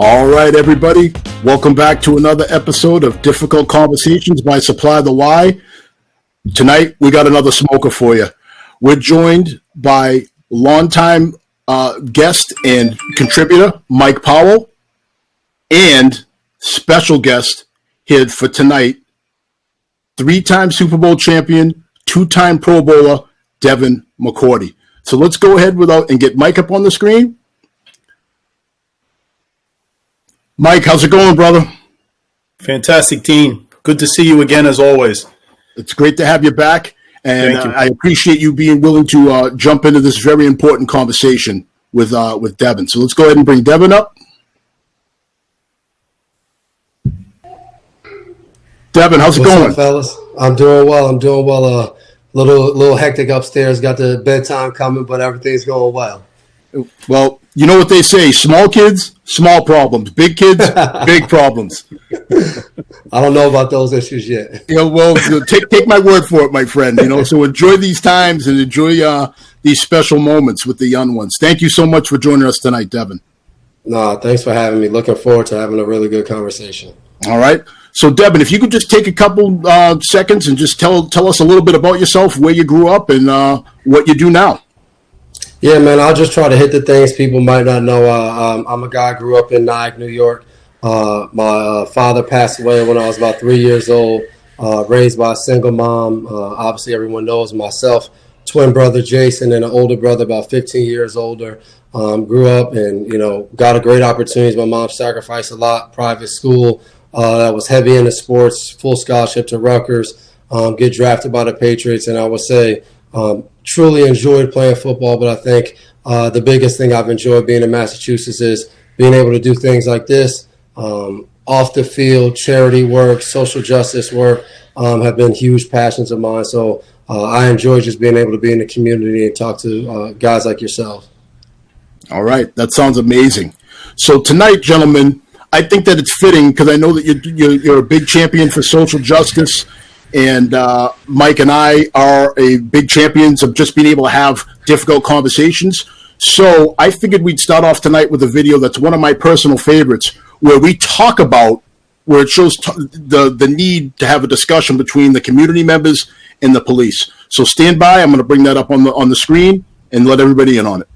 All right, everybody. Welcome back to another episode of Difficult Conversations by Supply the Y. Tonight, we got another smoker for you. We're joined by longtime guest and contributor, Mike Powell, and special guest here for tonight, three-time Super Bowl champion, two-time Pro Bowler, Devin McCourty. So let's go ahead and get Mike up on the screen. Mike, how's it going, brother? Fantastic, team. Good to see you again, as always. It's great to have you back, and I appreciate you being willing to jump into this very important conversation with Devin. So let's go ahead and bring Devin up. Devin, how's it going? What's up, fellas? I'm doing well. Little hectic upstairs. Got the bedtime coming, but everything's going well. Well, you know what they say: small kids, small problems; big kids, big problems. I don't know about those issues yet. Well, take my word for it, my friend. So enjoy these times and enjoy these special moments with the young ones. Thank you so much for joining us tonight, Devin. No, thanks for having me. Looking forward to having a really good conversation. All right. So, Devin, if you could just take a couple seconds and just tell us a little bit about yourself, where you grew up, and what you do now. Yeah, man, I'll just try to hit the things people might not know. I'm a guy who grew up in Nyack, New York. My father passed away when I was about 3 years old, raised by a single mom. Obviously, everyone knows myself, twin brother Jason, and an older brother about 15 years older. Grew up and, got a great opportunities. My mom sacrificed a lot, private school. That was heavy into sports, full scholarship to Rutgers, get drafted by the Patriots, and I would say truly enjoyed playing football. But I think the biggest thing I've enjoyed being in Massachusetts is being able to do things like this, off the field, charity work, social justice work, have been huge passions of mine. So I enjoy just being able to be in the community and talk to guys like yourself. All right. That sounds amazing. So tonight, gentlemen, I think that it's fitting because I know that you're a big champion for social justice, and Mike and I are a big champions of just being able to have difficult conversations. So I figured we'd start off tonight with a video that's one of my personal favorites, where we talk about where it shows the need to have a discussion between the community members and the police. So stand by. I'm going to bring that up on the screen and let everybody in on it.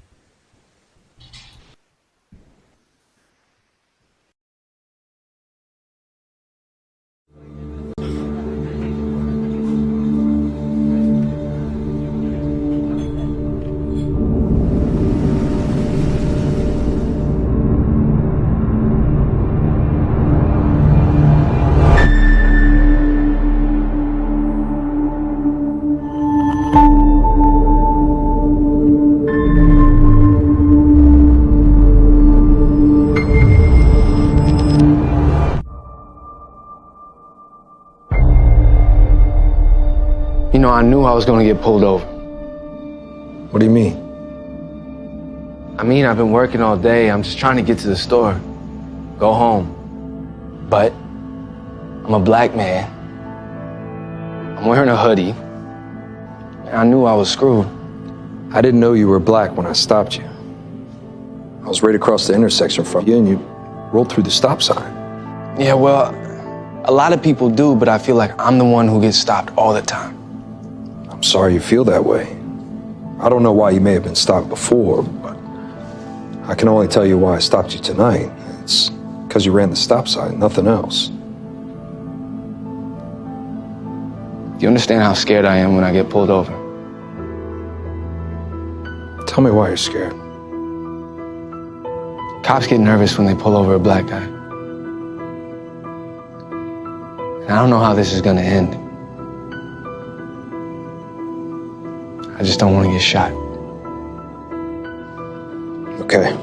I knew I was going to get pulled over. What do you mean? I've been working all day. I'm just trying to get to the store, go home. But I'm a black man. I'm wearing a hoodie. And I knew I was screwed. I didn't know you were black when I stopped you. I was right across the intersection from you, and you rolled through the stop sign. Yeah, well, a lot of people do, but I feel like I'm the one who gets stopped all the time. I'm sorry you feel that way. I don't know why you may have been stopped before, but I can only tell you why I stopped you tonight. It's because you ran the stop sign, nothing else. Do you understand how scared I am when I get pulled over? Tell me why you're scared. Cops get nervous when they pull over a black guy. And I don't know how this is going to end. I just don't want to get shot. Okay,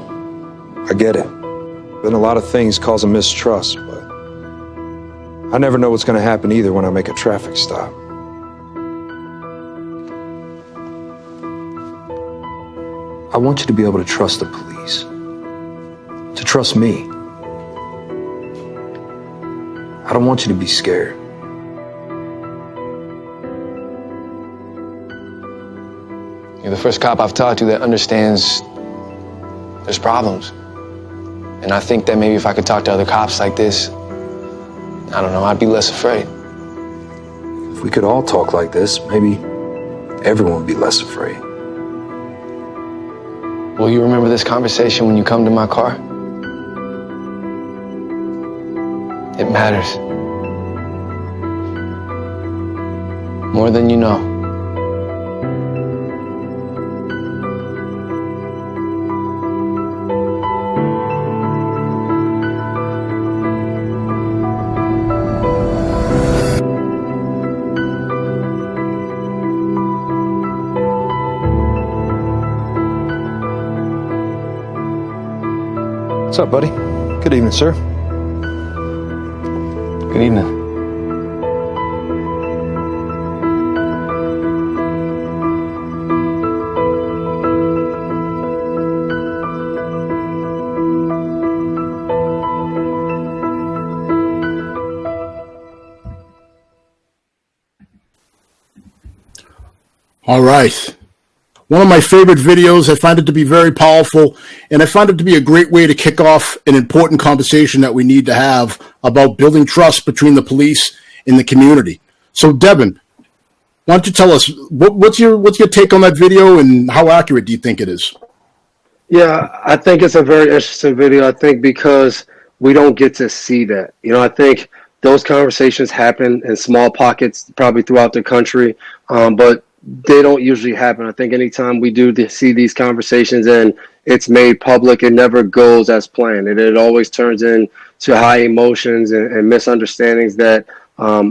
I get it. Been a lot of things causing mistrust, but I never know what's going to happen either when I make a traffic stop. I want you to be able to trust the police, to trust me. I don't want you to be scared. You're the first cop I've talked to that understands there's problems. And I think that maybe if I could talk to other cops like this, I don't know, I'd be less afraid. If we could all talk like this, maybe everyone would be less afraid. Will you remember this conversation when you come to my car? It matters. More than you know. What's up, buddy? Good evening, sir. Good evening. All right. One of my favorite videos. I find it to be very powerful, and I find it to be a great way to kick off an important conversation that we need to have about building trust between the police and the community. So, Devin, why don't you tell us what's your take on that video, and how accurate do you think it is? Yeah, I think it's a very interesting video. I think because we don't get to see that. I think those conversations happen in small pockets, probably throughout the country, but they don't usually happen. I think anytime we do see these conversations and it's made public, it never goes as planned. It always turns into high emotions and misunderstandings that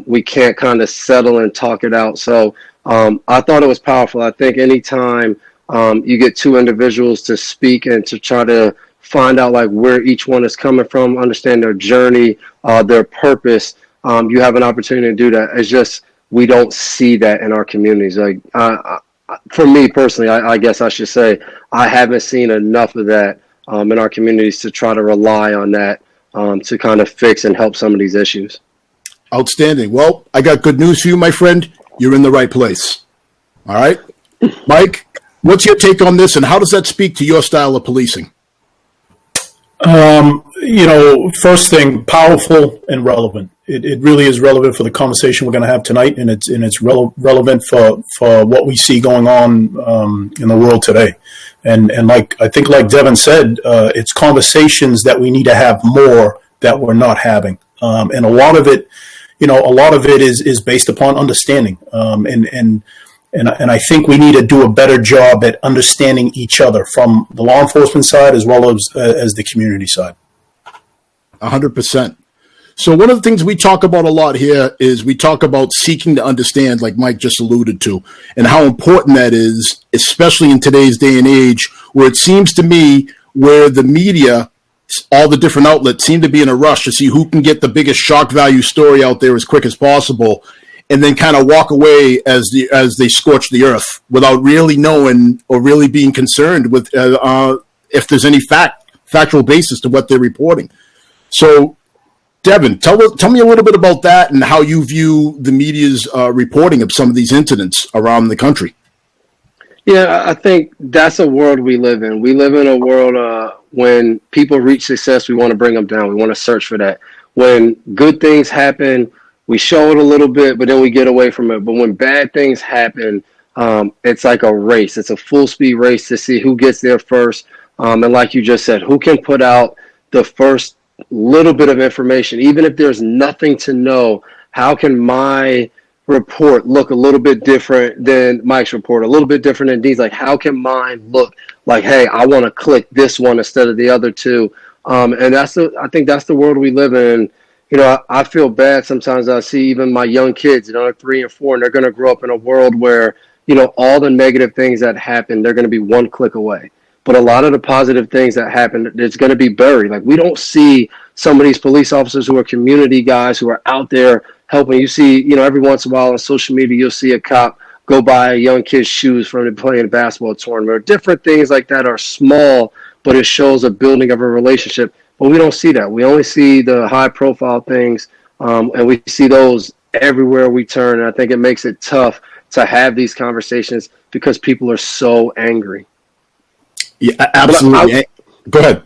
we can't kind of settle and talk it out. So I thought it was powerful. I think anytime you get two individuals to speak and to try to find out like where each one is coming from, understand their journey, their purpose, you have an opportunity to do that. It's just we don't see that in our communities. Like for me personally, I guess I should say I haven't seen enough of that in our communities to try to rely on that to kind of fix and help some of these issues. Outstanding. Well, I got good news for you, my friend. You're in the right place. All right. Mike, what's your take on this, and how does that speak to your style of policing? First thing, powerful and relevant. It really is relevant for the conversation we're going to have tonight, and it's relevant for what we see going on in the world today. And like Devin said, it's conversations that we need to have more that we're not having. And a lot of it is based upon understanding. And I think we need to do a better job at understanding each other from the law enforcement side as well as the community side. 100%. So one of the things we talk about a lot here is we talk about seeking to understand, like Mike just alluded to, and how important that is, especially in today's day and age, where it seems to me where the media, all the different outlets seem to be in a rush to see who can get the biggest shock value story out there as quick as possible, and then kind of walk away as they scorch the earth without really knowing or really being concerned with if there's any factual basis to what they're reporting. So, Devin, tell me a little bit about that and how you view the media's reporting of some of these incidents around the country. Yeah, I think that's a world we live in. We live in a world when people reach success, we want to bring them down. We want to search for that. When good things happen, we show it a little bit, but then we get away from it. But when bad things happen, it's like a race. It's a full speed race to see who gets there first. And like you just said, who can put out the first little bit of information, even if there's nothing to know. How can my report look a little bit different than Mike's report, a little bit different than Dean's? Like, how can mine look like, hey, I want to click this one instead of the other two? And I think that's the world we live in. I feel bad sometimes. I see even my young kids, 3 and 4, and they're going to grow up in a world where, all the negative things that happen, they're going to be one click away. But a lot of the positive things that happen, it's going to be buried. Like, we don't see some of these police officers who are community guys who are out there helping. You see, every once in a while on social media, you'll see a cop go buy a young kid's shoes from playing a basketball tournament. Or different things like that are small, but it shows a building of a relationship. But we don't see that. We only see the high-profile things, and we see those everywhere we turn. And I think it makes it tough to have these conversations because people are so angry. Yeah, absolutely. Go ahead.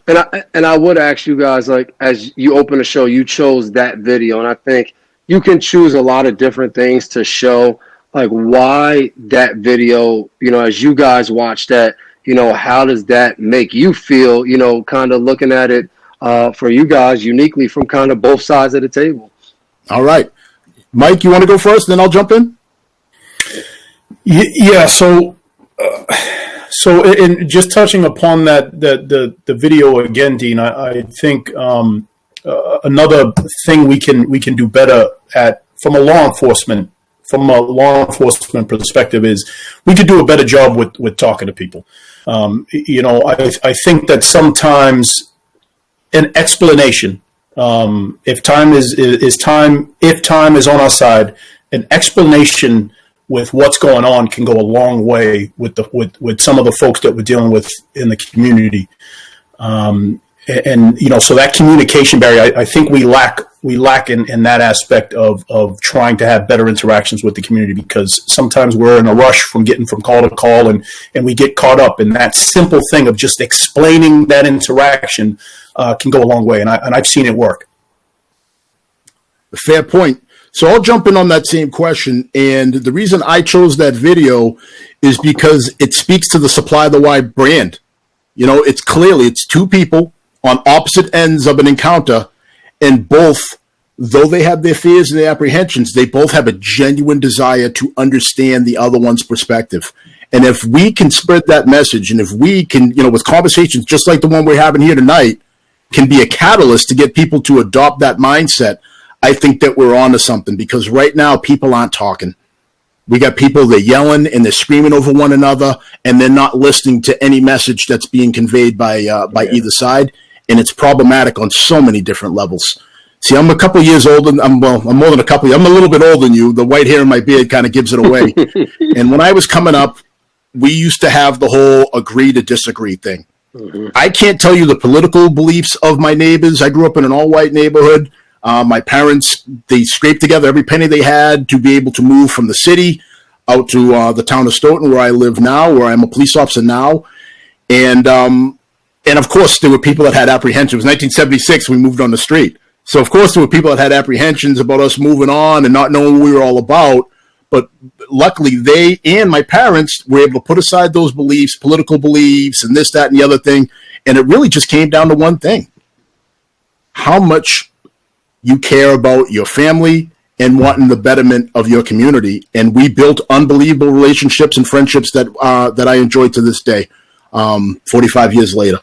And I would ask you guys, like, as you open the show, you chose that video, and I think you can choose a lot of different things to show, like, why that video, as you guys watch that, how does that make you feel, kind of looking at it for you guys uniquely from kind of both sides of the table. All right. Mike, you want to go first, then I'll jump in? Yeah, so in just touching upon that the video again, Dean, I think another thing we can do better at from a law enforcement perspective is we could do a better job with talking to people. I think that sometimes an explanation, if time is on our side, an explanation with what's going on can go a long way with some of the folks that we're dealing with in the community. So that communication barrier, I think we lack in that aspect of trying to have better interactions with the community, because sometimes we're in a rush from getting from call to call and we get caught up in that simple thing of just explaining that interaction can go a long way. And I've seen it work. Fair point. So I'll jump in on that same question. And the reason I chose that video is because it speaks to the Supply the Y brand. It's two people on opposite ends of an encounter, and both, though they have their fears and their apprehensions, they both have a genuine desire to understand the other one's perspective. And if we can spread that message, and if we can, with conversations just like the one we're having here tonight, can be a catalyst to get people to adopt that mindset, I think that we're onto something, because right now people aren't talking. We got people, they're yelling and they're screaming over one another, and they're not listening to any message that's being conveyed by either side. And it's problematic on so many different levels. See, I'm a couple of years older. I'm more than a couple. I'm a little bit older than you. The white hair in my beard kind of gives it away. And when I was coming up, we used to have the whole agree to disagree thing. Mm-hmm. I can't tell you the political beliefs of my neighbors. I grew up in an all-white neighborhood. My parents, they scraped together every penny they had to be able to move from the city out to the town of Stoughton, where I live now, where I'm a police officer now. And of course, there were people that had apprehensions. It was 1976, we moved on the street. So, of course, there were people that had apprehensions about us moving on and not knowing what we were all about. But luckily, they and my parents were able to put aside those beliefs, political beliefs, and this, that, and the other thing. And it really just came down to one thing: how much you care about your family and wanting the betterment of your community. And we built unbelievable relationships and friendships that I enjoy to this day, 45 years later.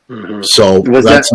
Mm-hmm. So that's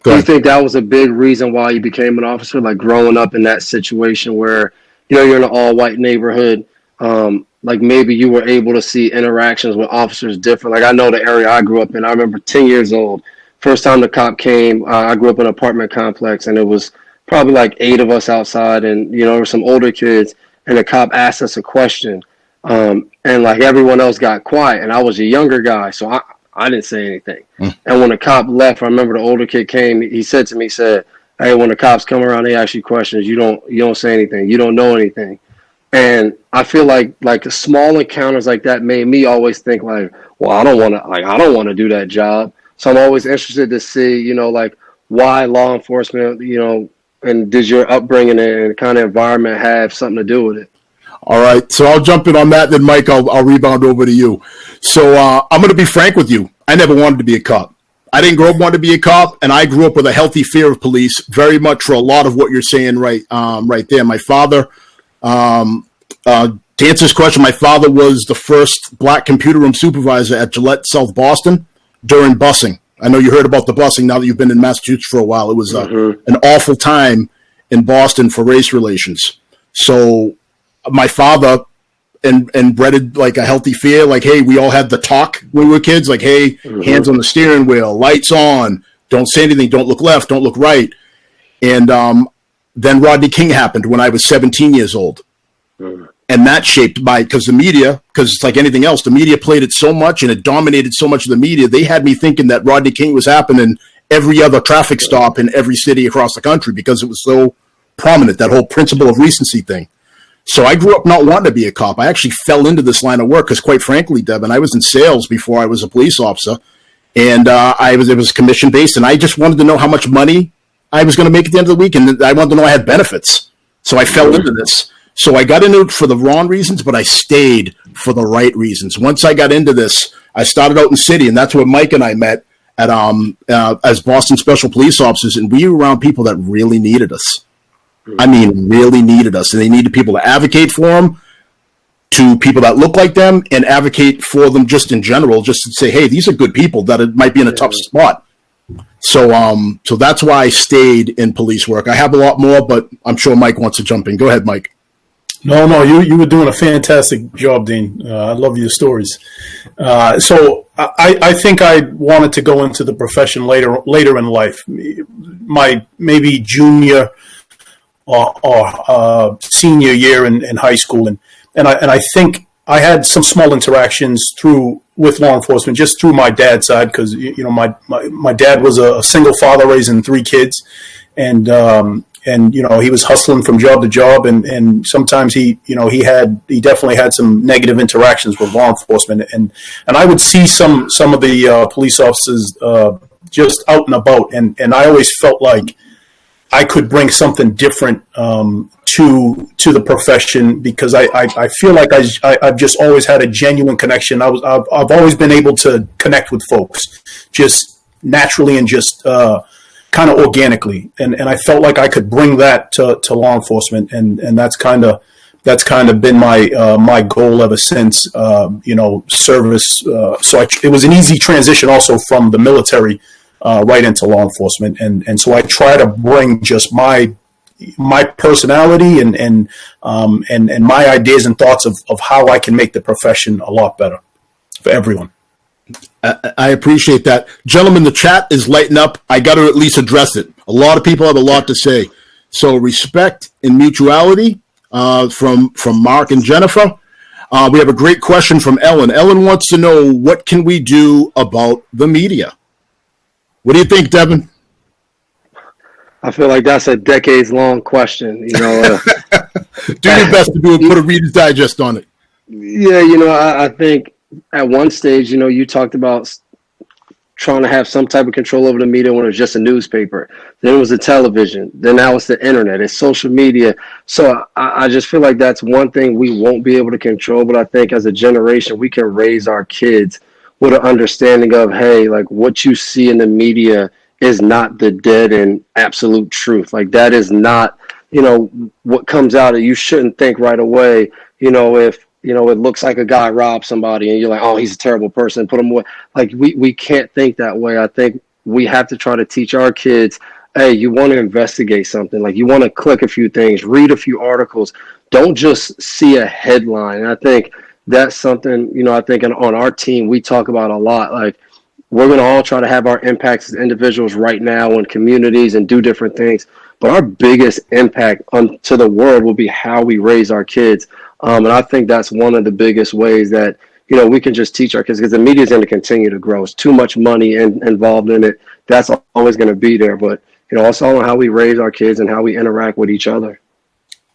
do you think that was a big reason why you became an officer, like growing up in that situation where you're in an all-white neighborhood, like maybe you were able to see interactions with officers different? Like, I know the area I grew up in, I remember 10 years old, first time the cop came. I grew up in an apartment complex, and it was probably like 8 of us outside, and there were some older kids, and the cop asked us a question, and like everyone else got quiet, and I was a younger guy, so I didn't say anything. And when the cop left, I remember the older kid came. He said to me, "Hey, when the cops come around, they ask you questions. You don't say anything. You don't know anything." And I feel like small encounters like that made me always think like, well, I don't want to do that job. So I'm always interested to see, like, why law enforcement, and does your upbringing and kind of environment have something to do with it? All right, so I'll jump in on that, then Mike, I'll rebound over to you. So I'm going to be frank with you. I never wanted to be a cop. I didn't grow up wanting to be a cop, and I grew up with a healthy fear of police, very much for a lot of what you're saying right there. My father, to answer this question, my father was the first black computer room supervisor at Gillette, South Boston, during busing. I know you heard about the busing now that you've been in Massachusetts for a while. It was an awful time in Boston for race relations. So my father bred like a healthy fear, like, hey, we all had the talk when we were kids, like, hey, hands on the steering wheel, lights on, don't say anything, don't look left, don't look right. And then Rodney King happened when I was 17 years old. And that shaped because the media, because it's like anything else, the media played it so much and it dominated so much of the media, they had me thinking that Rodney King was happening every other traffic stop in every city across the country because it was so prominent, that whole principle of recency thing. So I grew up not wanting to be a cop. I actually fell into this line of work because, quite frankly, Devin, I was in sales before I was a police officer. And it was commission based, and I just wanted to know how much money I was going to make at the end of the week, and I wanted to know I had benefits. So I fell into this. So I got into it for the wrong reasons, but I stayed for the right reasons. Once I got into this, I started out in city, and that's where Mike and I met at as Boston Special Police Officers, and we were around people that really needed us. I mean, really needed us, and they needed people to advocate for them, to people that look like them, and advocate for them just in general, just to say, hey, these are good people that it might be in a tough spot. So so that's why I stayed in police work. I have a lot more, but I'm sure Mike wants to jump in. Go ahead, Mike. No, you were doing a fantastic job, Dean. I love your stories. So I think I wanted to go into the profession later in life, my maybe junior or senior year in high school, and I think I had some small interactions with law enforcement just through my dad's side, because my dad was a single father raising 3 kids, and he was hustling from job to job, and sometimes he definitely had some negative interactions with law enforcement, and I would see some of the police officers just out and about, and I always felt like I could bring something different to the profession, because I feel like I've just always had a genuine connection. I've always been able to connect with folks just naturally and just kind of organically, and I felt like I could bring that to law enforcement, and that's kind of been my goal ever since. Service. So it was an easy transition also from the military right into law enforcement, and so I try to bring just my personality and my ideas and thoughts of how I can make the profession a lot better for everyone. I appreciate that. Gentlemen, the chat is lighting up. I got to at least address it. A lot of people have a lot to say. So respect and mutuality from Mark and Jennifer. We have a great question from Ellen. Ellen wants to know, what can we do about the media? What do you think, Devin? I feel like that's a decades-long question. Do your best to do it. Put a Reader's Digest on it. Yeah, I think at one stage, you talked about trying to have some type of control over the media when it was just a newspaper. Then it was the television. Then now it's the internet. It's social media. So I just feel like that's one thing we won't be able to control. But I think as a generation, we can raise our kids with an understanding of, hey, like what you see in the media is not the dead and absolute truth. Like that is not, what comes out of you shouldn't think right away, if, it looks like a guy robbed somebody and you're like, oh, he's a terrible person, put him away. Like we can't think that way. I think we have to try to teach our kids, hey, you want to investigate something. Like you want to click a few things, read a few articles. Don't just see a headline. And I think that's something, I think on our team, we talk about a lot. Like we're going to all try to have our impacts as individuals right now in communities and do different things. But our biggest impact to the world will be how we raise our kids. And I think that's one of the biggest ways that, we can just teach our kids, because the media is going to continue to grow. It's too much money involved in it. That's always going to be there. But, it's all on how we raise our kids and how we interact with each other.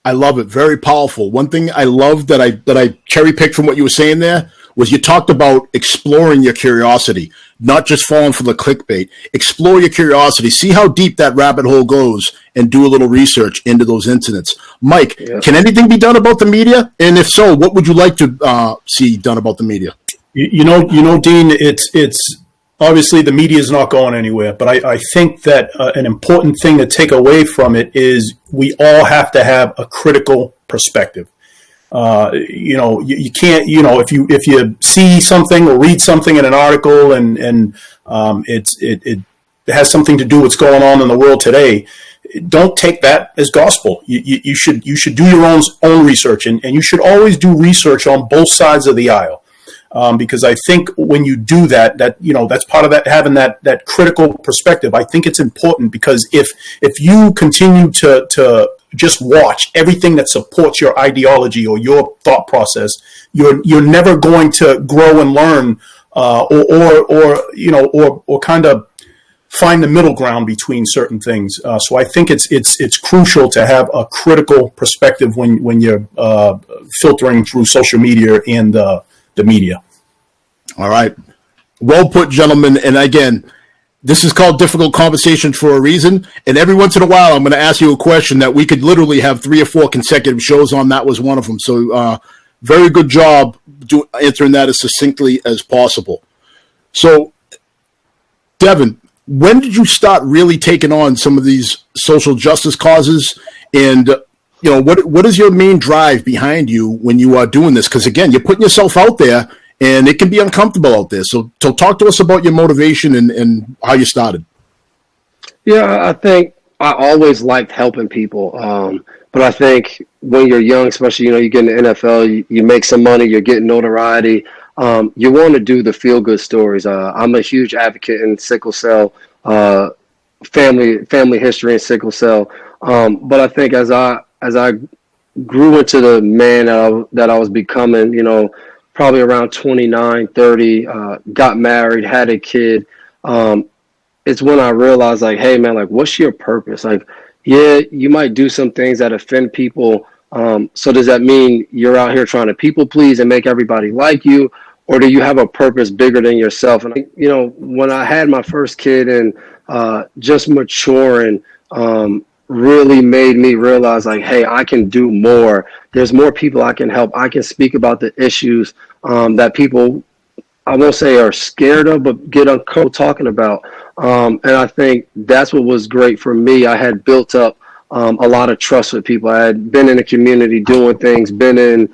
I love it. Very powerful. One thing I love that I cherry picked from what you were saying there was you talked about exploring your curiosity, not just falling for the clickbait. Explore your curiosity. See how deep that rabbit hole goes and do a little research into those incidents. Mike, Can anything be done about the media? And if so, what would you like to see done about the media? Dean, it's obviously the media is not going anywhere, but I think that an important thing to take away from it is we all have to have a critical perspective. You can't, if you see something or read something in an article and it has something to do with what's going on in the world today, don't take that as gospel. You should do your own research, and you should always do research on both sides of the aisle. Because I think when you do that that's part of that, having that critical perspective. I think it's important, because if you continue to just watch everything that supports your ideology or your thought process, you're never going to grow and learn, or kind of find the middle ground between certain things. So I think it's crucial to have a critical perspective when you're filtering through social media and the media. All right. Well put, gentlemen. And again, this is called difficult conversations for a reason. And every once in a while, I'm going to ask you a question that we could literally have 3 or 4 consecutive shows on. That was one of them. So very good job answering that as succinctly as possible. So, Devin, when did you start really taking on some of these social justice causes? And, what is your main drive behind you when you are doing this? Because, again, you're putting yourself out there, and it can be uncomfortable out there. So talk to us about your motivation and how you started. Yeah, I think I always liked helping people. But I think when you're young, especially, you get in the NFL, you make some money, you're getting notoriety. You want to do the feel-good stories. I'm a huge advocate in sickle cell, family history in sickle cell. But I think as I grew into the man that I was becoming, probably around 29, 30, got married, had a kid. It's when I realized, like, hey, man, like, what's your purpose? Like, yeah, you might do some things that offend people. So does that mean you're out here trying to people please and make everybody like you? Or do you have a purpose bigger than yourself? And, when I had my first kid and just maturing, really made me realize, like, hey, I can do more. There's more people I can help. I can speak about the issues that people, I won't say are scared of, but get uncomfortable talking about. And I think that's what was great for me. I had built up a lot of trust with people. I had been in the community doing things, been in,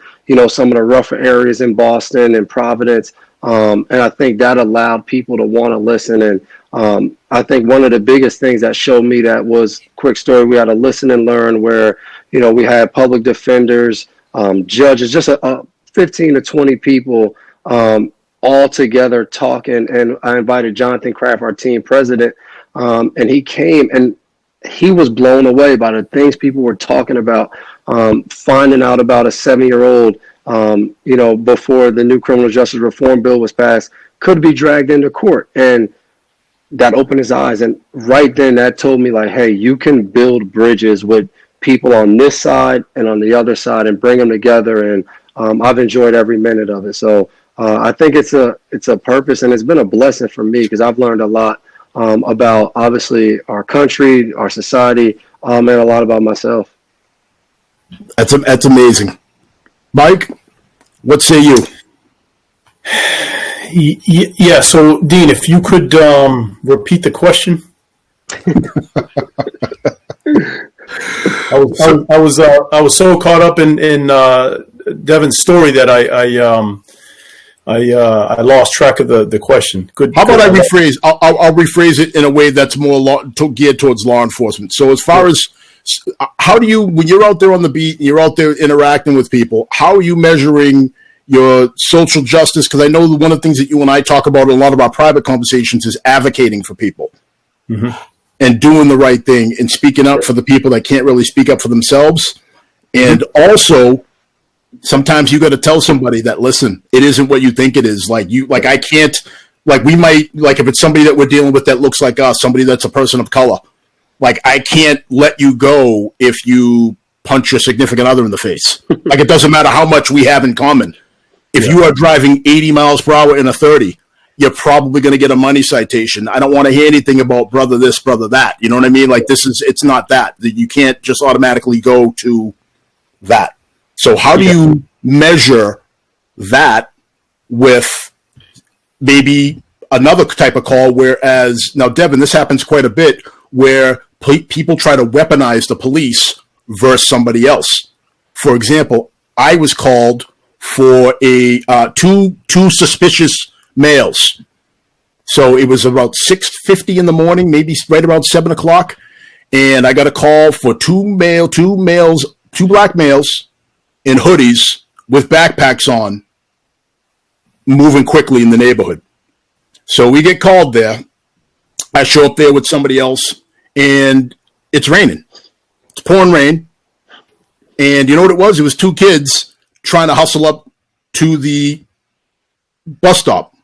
some of the rougher areas in Boston and Providence. And I think that allowed people to want to listen. And I think one of the biggest things that showed me that was, quick story, we had a listen and learn where, we had public defenders, judges, just a 15 to 20 people all together talking. And I invited Jonathan Kraft, our team president, and he came and he was blown away by the things people were talking about, finding out about a 7-year-old, before the new criminal justice reform bill was passed, could be dragged into court. And that opened his eyes. And right then that told me, like, hey, you can build bridges with people on this side and on the other side and bring them together. And I've enjoyed every minute of it. So I think it's a purpose, and it's been a blessing for me because I've learned a lot about, obviously, our country, our society, and a lot about myself. That's amazing. Mike, what say you? Yeah. So, Dean, if you could repeat the question. I was so caught up in Devin's story that I lost track of the question. Good. How about I rephrase? I'll rephrase it in a way that's more geared towards law enforcement. So, as far as how do you, when you're out there on the beat and you're out there interacting with people, how are you measuring your social justice? Because I know one of the things that you and I talk about in a lot of our private conversations is advocating for people and doing the right thing and speaking up for the people that can't really speak up for themselves. And also, sometimes you got to tell somebody that, listen, it isn't what you think it is. I can't, we might, if it's somebody that we're dealing with that looks like us, somebody that's a person of color, I can't let you go if you punch your significant other in the face. It doesn't matter how much we have in common. If you are driving 80 miles per hour in a 30, you're probably going to get a money citation. I don't want to hear anything about brother this, brother that. You know what I mean? It's not that. You can't just automatically go to that. So how do you measure that with maybe another type of call? Whereas now, Devin, this happens quite a bit where people try to weaponize the police versus somebody else. For example, I was called for two suspicious males. So it was about 6:50 in the morning, maybe right around 7 o'clock, and I got a call for two black males in hoodies with backpacks on, moving quickly in the neighborhood. So we get called there. I show up there with somebody else, and it's raining. It's pouring rain. And you know what it was? It was 2 kids trying to hustle up to the bus stop.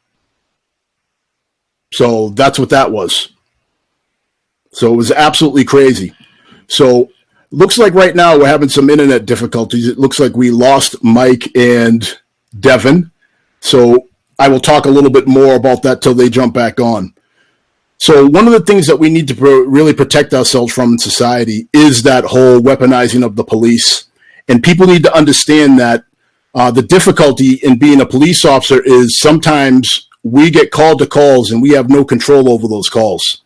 So that's what that was. So it was absolutely crazy. So looks like right now we're having some internet difficulties. It looks like we lost Mike and Devin. So I will talk a little bit more about that till they jump back on. So one of the things that we need to really protect ourselves from in society is that whole weaponizing of the police. And people need to understand that the difficulty in being a police officer is sometimes we get called to calls and we have no control over those calls.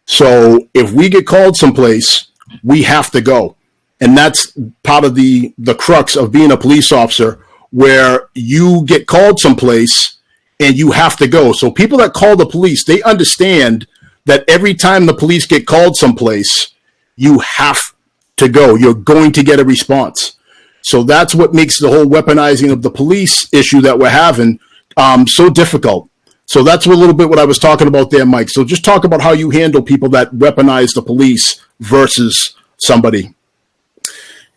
So if we get called someplace, we have to go. And that's part of the crux of being a police officer, where you get called someplace and you have to go. So people that call the police, they understand that every time the police get called someplace, you have to go. You're going to get a response. So that's what makes the whole weaponizing of the police issue that we're having so difficult. So that's a little bit what I was talking about there, Mike. So just talk about how you handle people that weaponize the police versus somebody.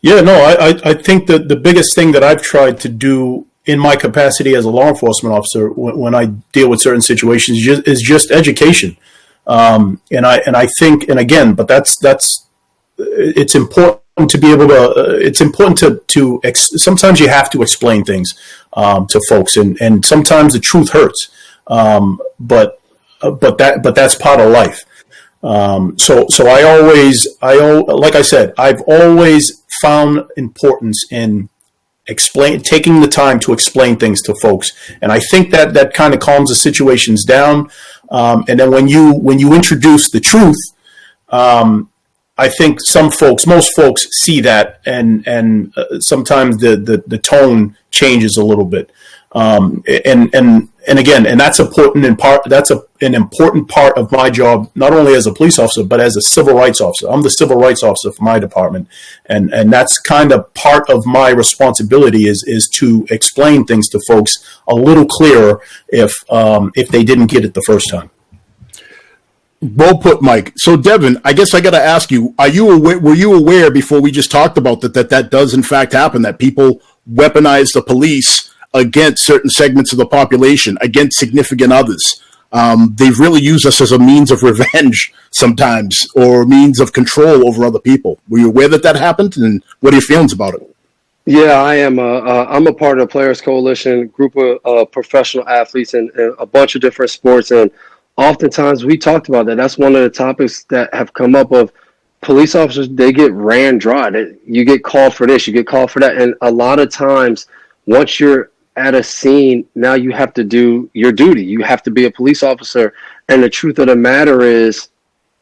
Yeah, no, I think that the biggest thing that I've tried to do in my capacity as a law enforcement officer when I deal with certain situations is just education. And I think, and again, but it's important to be able to, it's important to sometimes you have to explain things to folks, and sometimes the truth hurts. But that's part of life. So like I said, I've always found importance in taking the time to explain things to folks. And I think that kind of calms the situations down. And then when you introduce the truth, I think most folks see that, and sometimes the tone changes a little bit. And again, and that's important in part. That's an important part of my job, not only as a police officer, but as a civil rights officer. I'm the civil rights officer for my department, and that's kind of part of my responsibility is to explain things to folks a little clearer if they didn't get it the first time. Well put, Mike. So, Devin, I guess I got to ask you: were you aware before we just talked about that does in fact happen? That people weaponize the police against certain segments of the population, against significant others. They've really used us as a means of revenge sometimes, or a means of control over other people. Were you aware that happened, and what are your feelings about it? Yeah, I am. I'm a part of the Players Coalition, group of professional athletes in a bunch of different sports, and oftentimes we talked about that. That's one of the topics that have come up of police officers. They get ran dry. You get called for this, you get called for that, and a lot of times once you're at a scene, now you have to do your duty. You have to be a police officer. And the truth of the matter is,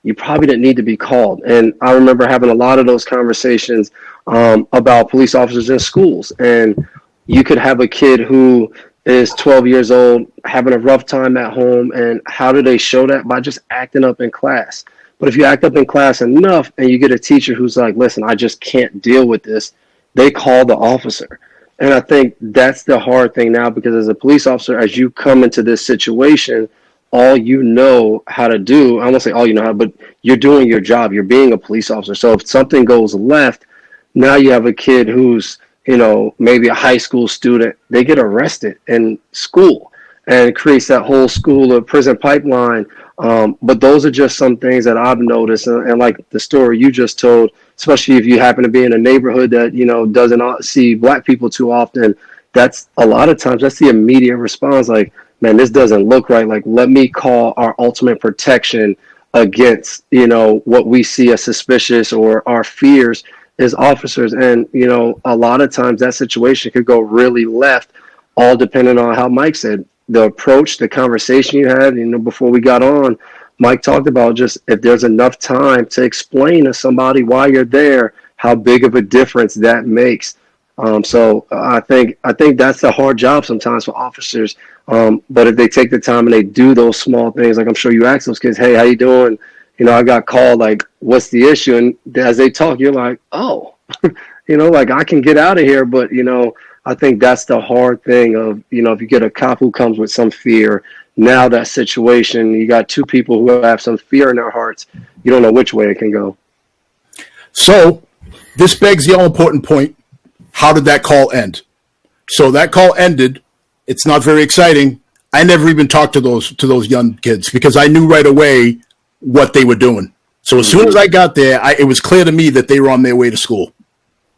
you probably didn't need to be called. And I remember having a lot of those conversations about police officers in schools. And you could have a kid who is 12 years old, having a rough time at home. And how do they show that? By just acting up in class. But if you act up in class enough and you get a teacher who's like, listen, I just can't deal with this, they call the officer. And I think that's the hard thing now, because as a police officer, as you come into this situation, all you know how to do, I won't say all you know how, but you're doing your job. You're being a police officer. So if something goes left, now you have a kid who's, maybe a high school student, they get arrested in school, and it creates that whole school or prison pipeline. But those are just some things that I've noticed. And like the story you just told, especially if you happen to be in a neighborhood that, doesn't see black people too often, that's a lot of times that's the immediate response. Like, man, this doesn't look right. Like, let me call our ultimate protection against, what we see as suspicious or our fears as officers. And, a lot of times that situation could go really left, all depending on how Mike said. The approach, the conversation you had, before we got on, Mike talked about just if there's enough time to explain to somebody why you're there, how big of a difference that makes. So I think that's the hard job sometimes for officers. But if they take the time and they do those small things, like I'm sure you ask those kids, hey, how you doing? I got called, like, what's the issue? And as they talk, you're like, oh, like I can get out of here. But, I think that's the hard thing of, if you get a cop who comes with some fear, now that situation, you got two people who have some fear in their hearts, you don't know which way it can go. So this begs the all-important point. How did that call end? So that call ended. It's not very exciting. I never even talked to those young kids because I knew right away what they were doing. So as soon as I got there, it was clear to me that they were on their way to school.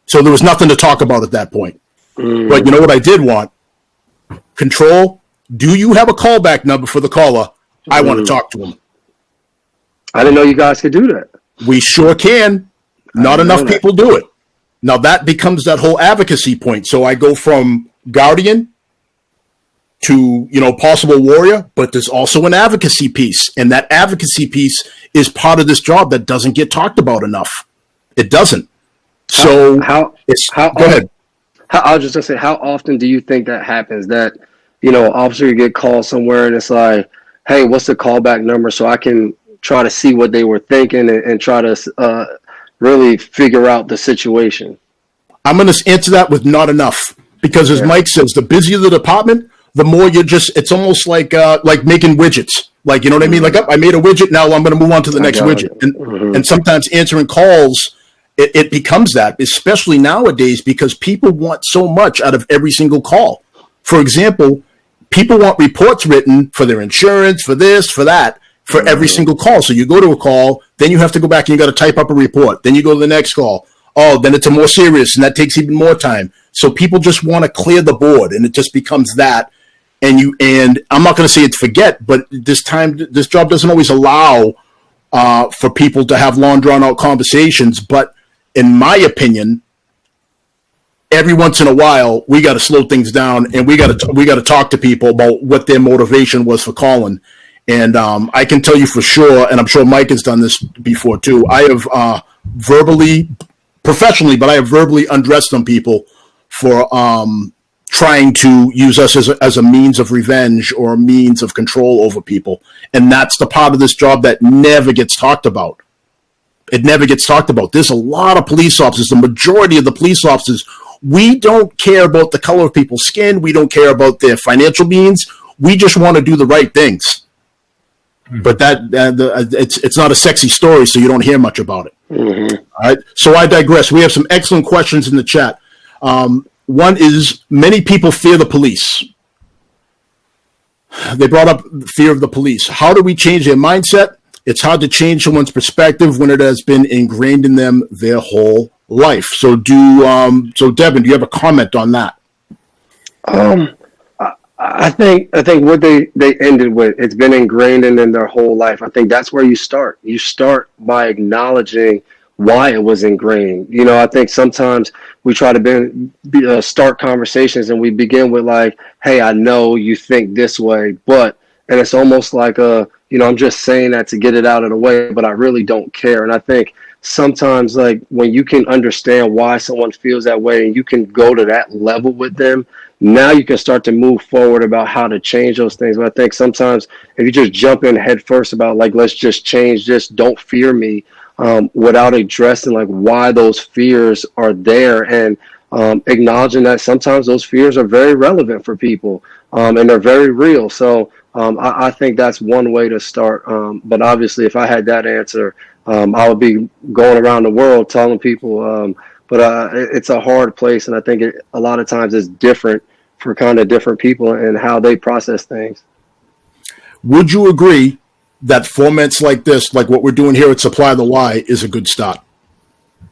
So there was nothing to talk about at that point. But you know what I did want? Control Do you have a callback number for the caller? I want to talk to him. I didn't know you guys could do that. We sure can. Not enough people do it. Now that becomes that whole advocacy point. So I go from guardian to, possible warrior, but there's also an advocacy piece. And that advocacy piece is part of this job that doesn't get talked about enough. It doesn't. So go ahead. I was just gonna say, how often do you think that happens? That, officer, you get called somewhere and it's like, hey, what's the callback number so I can try to see what they were thinking and try to really figure out the situation? I'm going to answer that with not enough, because as Mike says, the busier the department, the more it's almost like making widgets. Like, you know what I mean? Like, I made a widget. Now I'm going to move on to the next widget. And sometimes answering calls, it becomes that, especially nowadays, because people want so much out of every single call. For example, people want reports written for their insurance, for this, for that, for every single call. So you go to a call, then you have to go back and you got to type up a report. Then you go to the next call. Oh, then it's a more serious, and that takes even more time. So people just want to clear the board, and it just becomes that. And I'm not going to say it's forget, but this job doesn't always allow for people to have long, drawn out conversations. But in my opinion, every once in a while, we got to slow things down, and we got to talk to people about what their motivation was for calling. And I can tell you for sure, and I'm sure Mike has done this before too. I have professionally, but I have verbally undressed some people for trying to use us as a means of revenge or a means of control over people. And that's the part of this job that never gets talked about. It never gets talked about. There's a lot of police officers, the majority of the police officers, we don't care about the color of people's skin. We don't care about their financial means. We just want to do the right things. But it's not a sexy story, so you don't hear much about it. All right. So I digress. We have some excellent questions in the chat. One is, many people fear the police. They brought up fear of the police. How do we change their mindset? It's hard to change someone's perspective when it has been ingrained in them their whole life. So Devin, do you have a comment on that? I think what they ended with, it's been ingrained in them their whole life. I think that's where you start. You start by acknowledging why it was ingrained. I think sometimes we try to start conversations and we begin with like, hey, I know you think this way, and it's almost like I'm just saying that to get it out of the way, but I really don't care. And I think sometimes, like, when you can understand why someone feels that way and you can go to that level with them, now you can start to move forward about how to change those things. But I think sometimes if you just jump in head first about like, let's just change this, don't fear me, without addressing like why those fears are there, and acknowledging that sometimes those fears are very relevant for people, and they're very real. So I think that's one way to start. But obviously, if I had that answer, I would be going around the world telling people. But it's a hard place, and I think a lot of times it's different for kind of different people and how they process things. Would you agree that formats like this, like what we're doing here at Supply the Why, is a good start?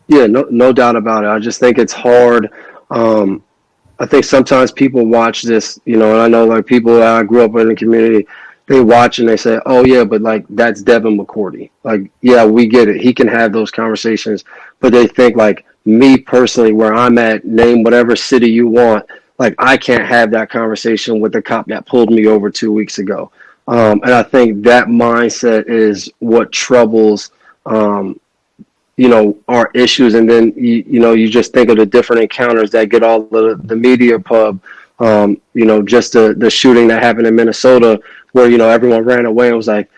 Yeah, no doubt about it. I just think it's hard. I think sometimes people watch this, and I know like people that I grew up in the community, they watch and they say, oh yeah, but like that's Devin McCourty. Like, yeah, we get it. He can have those conversations, but they think like me personally, where I'm at, name whatever city you want, like I can't have that conversation with the cop that pulled me over 2 weeks ago. And I think that mindset is what troubles, our issues. And then, you just think of the different encounters that get all the media pub, just the shooting that happened in Minnesota where, everyone ran away and was like,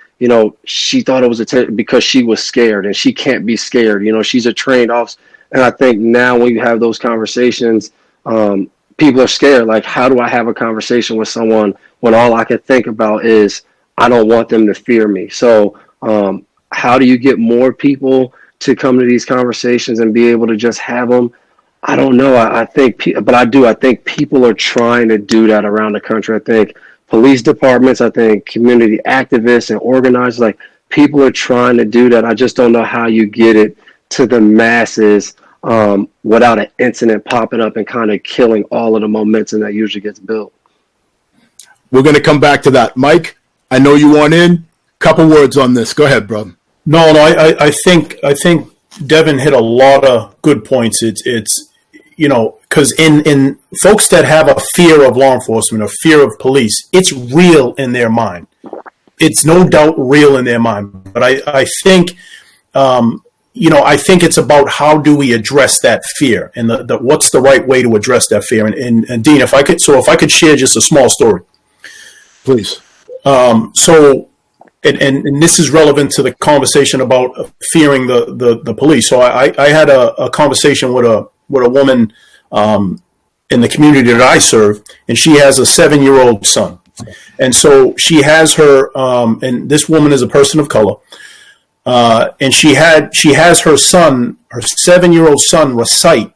she thought it was because she was scared, and she can't be scared. She's a trained officer. And I think now when you have those conversations, people are scared. Like, how do I have a conversation with someone when all I can think about is I don't want them to fear me? So how do you get more people to come to these conversations and be able to just have them? I don't know. I think people are trying to do that around the country. I think police departments, I think community activists and organizers, like people are trying to do that. I just don't know how you get it to the masses without an incident popping up and kind of killing all of the momentum that usually gets built. We're going to come back to that. Mike, I know you want in. Couple words on this. Go ahead, brother. No, I think Devin hit a lot of good points. It's because in folks that have a fear of law enforcement, a fear of police, it's real in their mind. It's no doubt real in their mind. But I think, I think it's about how do we address that fear and the what's the right way to address that fear. And Dean, if I could share just a small story, please. And this is relevant to the conversation about fearing the police. So I had a conversation with a woman in the community that I serve, and she has a 7-year-old son. And so she has her, and this woman is a person of color, and she has her son, her 7-year-old son, recite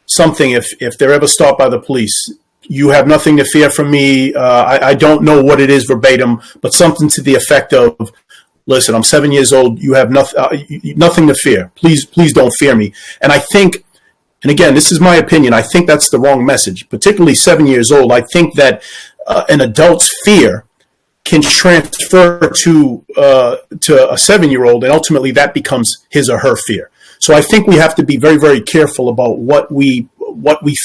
something if they're ever stopped by the police. You have nothing to fear from me. I don't know what it is verbatim, but something to the effect of, listen, I'm 7 years old. You have nothing to fear. Please don't fear me. And I think, and again, this is my opinion, I think that's the wrong message, particularly 7 years old. I think that an adult's fear can transfer to a 7-year-old, and ultimately that becomes his or her fear. So I think we have to be very, very careful about what we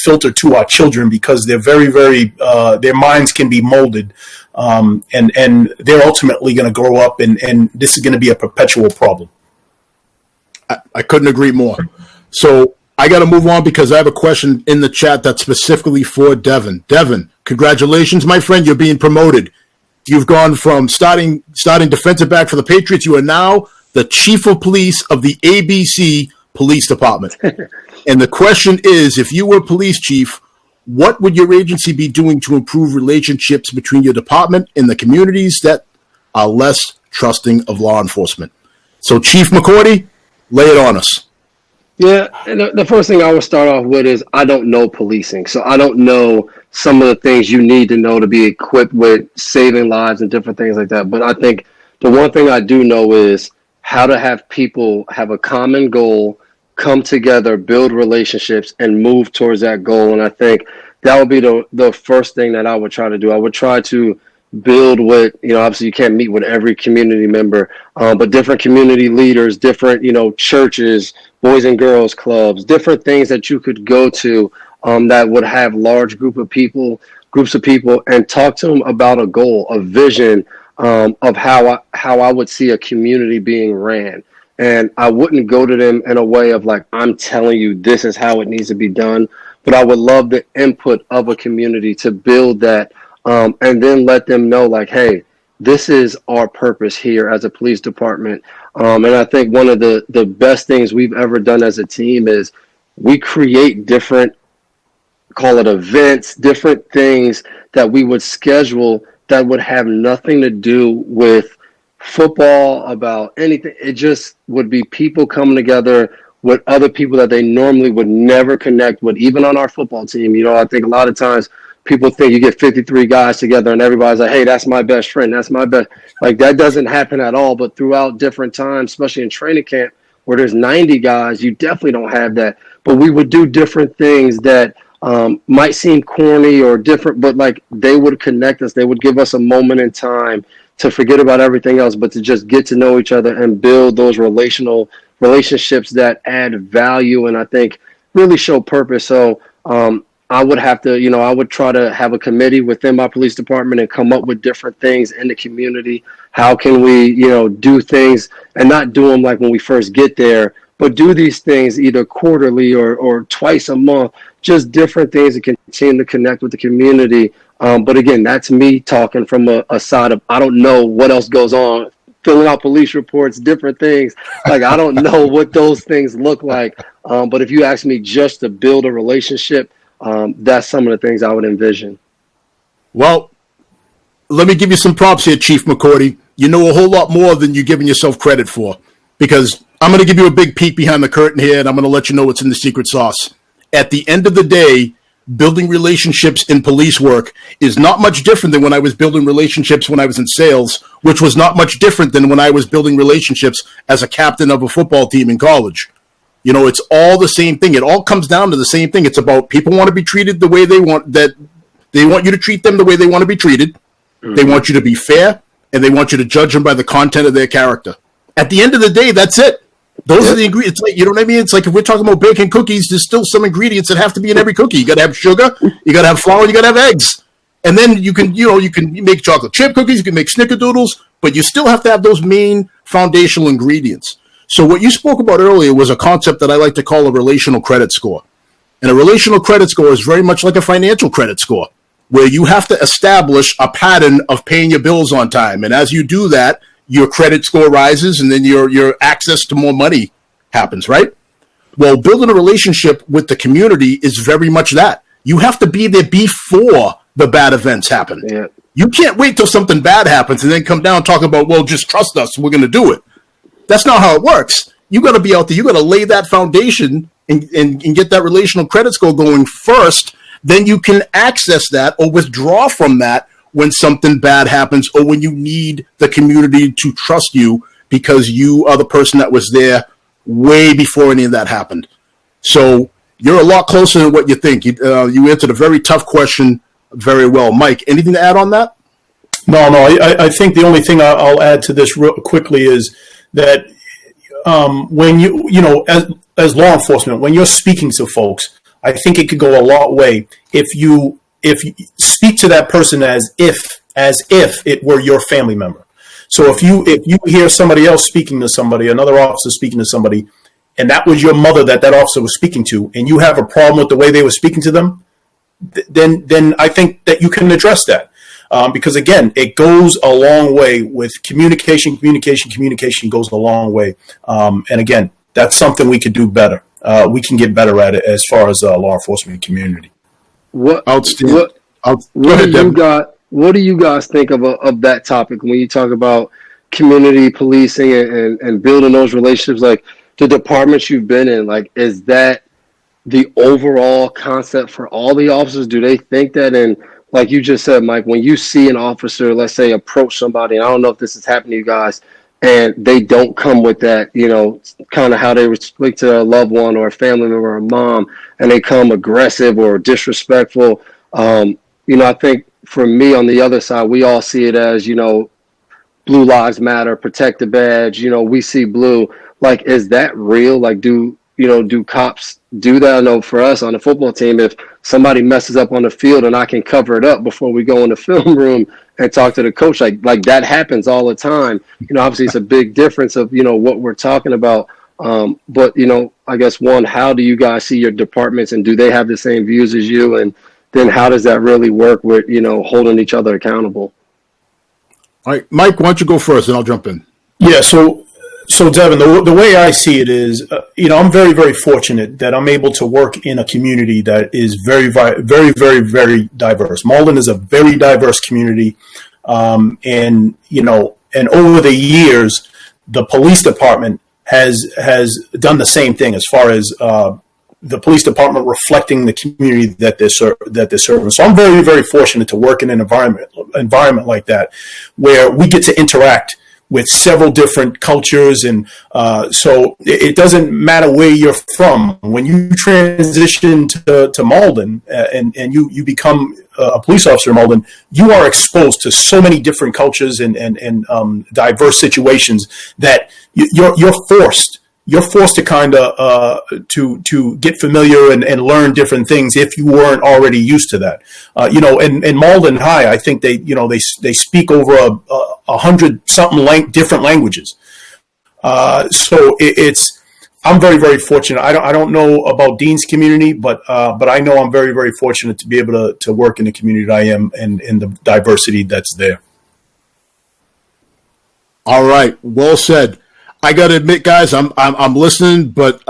filter to our children, because they're very, very, their minds can be molded, and they're ultimately going to grow up, and this is going to be a perpetual problem. I couldn't agree more. So I got to move on because I have a question in the chat that's specifically for Devin. Devin, congratulations, my friend. You're being promoted. You've gone from starting defensive back for the Patriots. You are now the chief of police of the ABC Police Department. And the question is, if you were police chief, what would your agency be doing to improve relationships between your department and the communities that are less trusting of law enforcement? So, Chief McCourty, lay it on us. Yeah, and the first thing I would start off with is I don't know policing. So I don't know some of the things you need to know to be equipped with saving lives and different things like that. But I think the one thing I do know is how to have people have a common goal, come together, build relationships, and move towards that goal. And I think that would be the first thing that I would try to do. I would try to build with, obviously you can't meet with every community member, but different community leaders, different, churches, boys and girls clubs, different things that you could go to that would have large groups of people, and talk to them about a goal, a vision of how I would see a community being ran. And I wouldn't go to them in a way of like, I'm telling you, this is how it needs to be done. But I would love the input of a community to build that, and then let them know like, hey, this is our purpose here as a police department. And I think one of the best things we've ever done as a team is we create different, call it events, different things that we would schedule that would have nothing to do with football, about anything. It just would be people coming together with other people that they normally would never connect with, even on our football team. I think a lot of times people think you get 53 guys together and everybody's like, hey, that's my best friend. That's my best. Like, that doesn't happen at all. But throughout different times, especially in training camp where there's 90 guys, you definitely don't have that. But we would do different things that might seem corny or different, but like they would connect us. They would give us a moment in time to forget about everything else, but to just get to know each other and build those relationships that add value and I think really show purpose. So I would have to, I would try to have a committee within my police department and come up with different things in the community. How can we, do things and not do them like when we first get there, but do these things either quarterly or twice a month, just different things that continue to connect with the community. But again, that's me talking from a side of, I don't know what else goes on, filling out police reports, different things. Like, I don't know what those things look like. But if you ask me just to build a relationship, that's some of the things I would envision. Well, let me give you some props here, Chief McCourty. You know a whole lot more than you're giving yourself credit for, because I'm going to give you a big peek behind the curtain here, and I'm going to let you know what's in the secret sauce. At the end of the day, building relationships in police work is not much different than when I was building relationships when I was in sales, which was not much different than when I was building relationships as a captain of a football team in college. It's all the same thing. It all comes down to the same thing. It's about people want to be treated the way they want you to treat them the way they want to be treated. They want you to be fair, and they want you to judge them by the content of their character. At the end of the day, that's it. Those are the ingredients. Like, you know what I mean? It's like if we're talking about baking cookies, there's still some ingredients that have to be in every cookie. You got to have sugar, you got to have flour, you got to have eggs. And then you can make chocolate chip cookies, you can make snickerdoodles, but you still have to have those main foundational ingredients. So what you spoke about earlier was a concept that I like to call a relational credit score. And a relational credit score is very much like a financial credit score, where you have to establish a pattern of paying your bills on time. And as you do that, your credit score rises, and then your access to more money happens, right? Well, building a relationship with the community is very much that. You have to be there before the bad events happen. Yeah. You can't wait till something bad happens and then come down and talk about, well, just trust us, we're going to do it. That's not how it works. You got to be out there. You got to lay that foundation and get that relational credit score going first. Then you can access that or withdraw from that when something bad happens or when you need the community to trust you because you are the person that was there way before any of that happened. So you're a lot closer than what you think. You answered a very tough question very well. Mike, anything to add on that? No. I think the only thing I'll add to this real quickly is that when as law enforcement, when you're speaking to folks, I think it could go a long way if you speak to that person as if it were your family member. So if you hear somebody else speaking to somebody, another officer speaking to somebody, and that was your mother that officer was speaking to, and you have a problem with the way they were speaking to them, then I think that you can address that. Because again, it goes a long way with communication. Communication goes a long way. And again, that's something we could do better. We can get better at it as far as law enforcement community. What Outstanding. What do you guys think of that topic when you talk about community policing and building those relationships? Like the departments you've been in, like, is that the overall concept for all the officers? Do they think that? And like you just said, Mike, when you see an officer, let's say, approach somebody, and I don't know if this has happened to you guys, and they don't come with that, kind of how they would speak to a loved one or a family member or a mom, and they come aggressive or disrespectful. I think for me on the other side, we all see it as, Blue Lives Matter, protect the badge, we see blue. Like, is that real? Like, do cops do that? I know for us on the football team, if somebody messes up on the field and I can cover it up before we go in the film room and talk to the coach, like that happens all the time. Obviously it's a big difference of, what we're talking about. But, I guess one, how do you guys see your departments, and do they have the same views as you? And then how does that really work with, holding each other accountable? All right, Mike, why don't you go first and I'll jump in. Yeah. So Devin, the way I see it is, I'm very, very fortunate that I'm able to work in a community that is very, very, very, very, very diverse. Malden is a very diverse community. And over the years, the police department has done the same thing as far as the police department reflecting the community that they're serving. So I'm very, very fortunate to work in an environment like that, where we get to interact with several different cultures. And so it doesn't matter where you're from. When you transition to Malden and you become a police officer in Malden, you are exposed to so many different cultures and diverse situations that you're forced to kind of to get familiar and learn different things if you weren't already used to that. In Malden High, I think they speak over 100 something different languages. So I'm very, very fortunate. I don't know about Dean's community, but I know I'm very, very fortunate to be able to work in the community that I am and in the diversity that's there. All right, well said. I got to admit, guys, I'm listening, but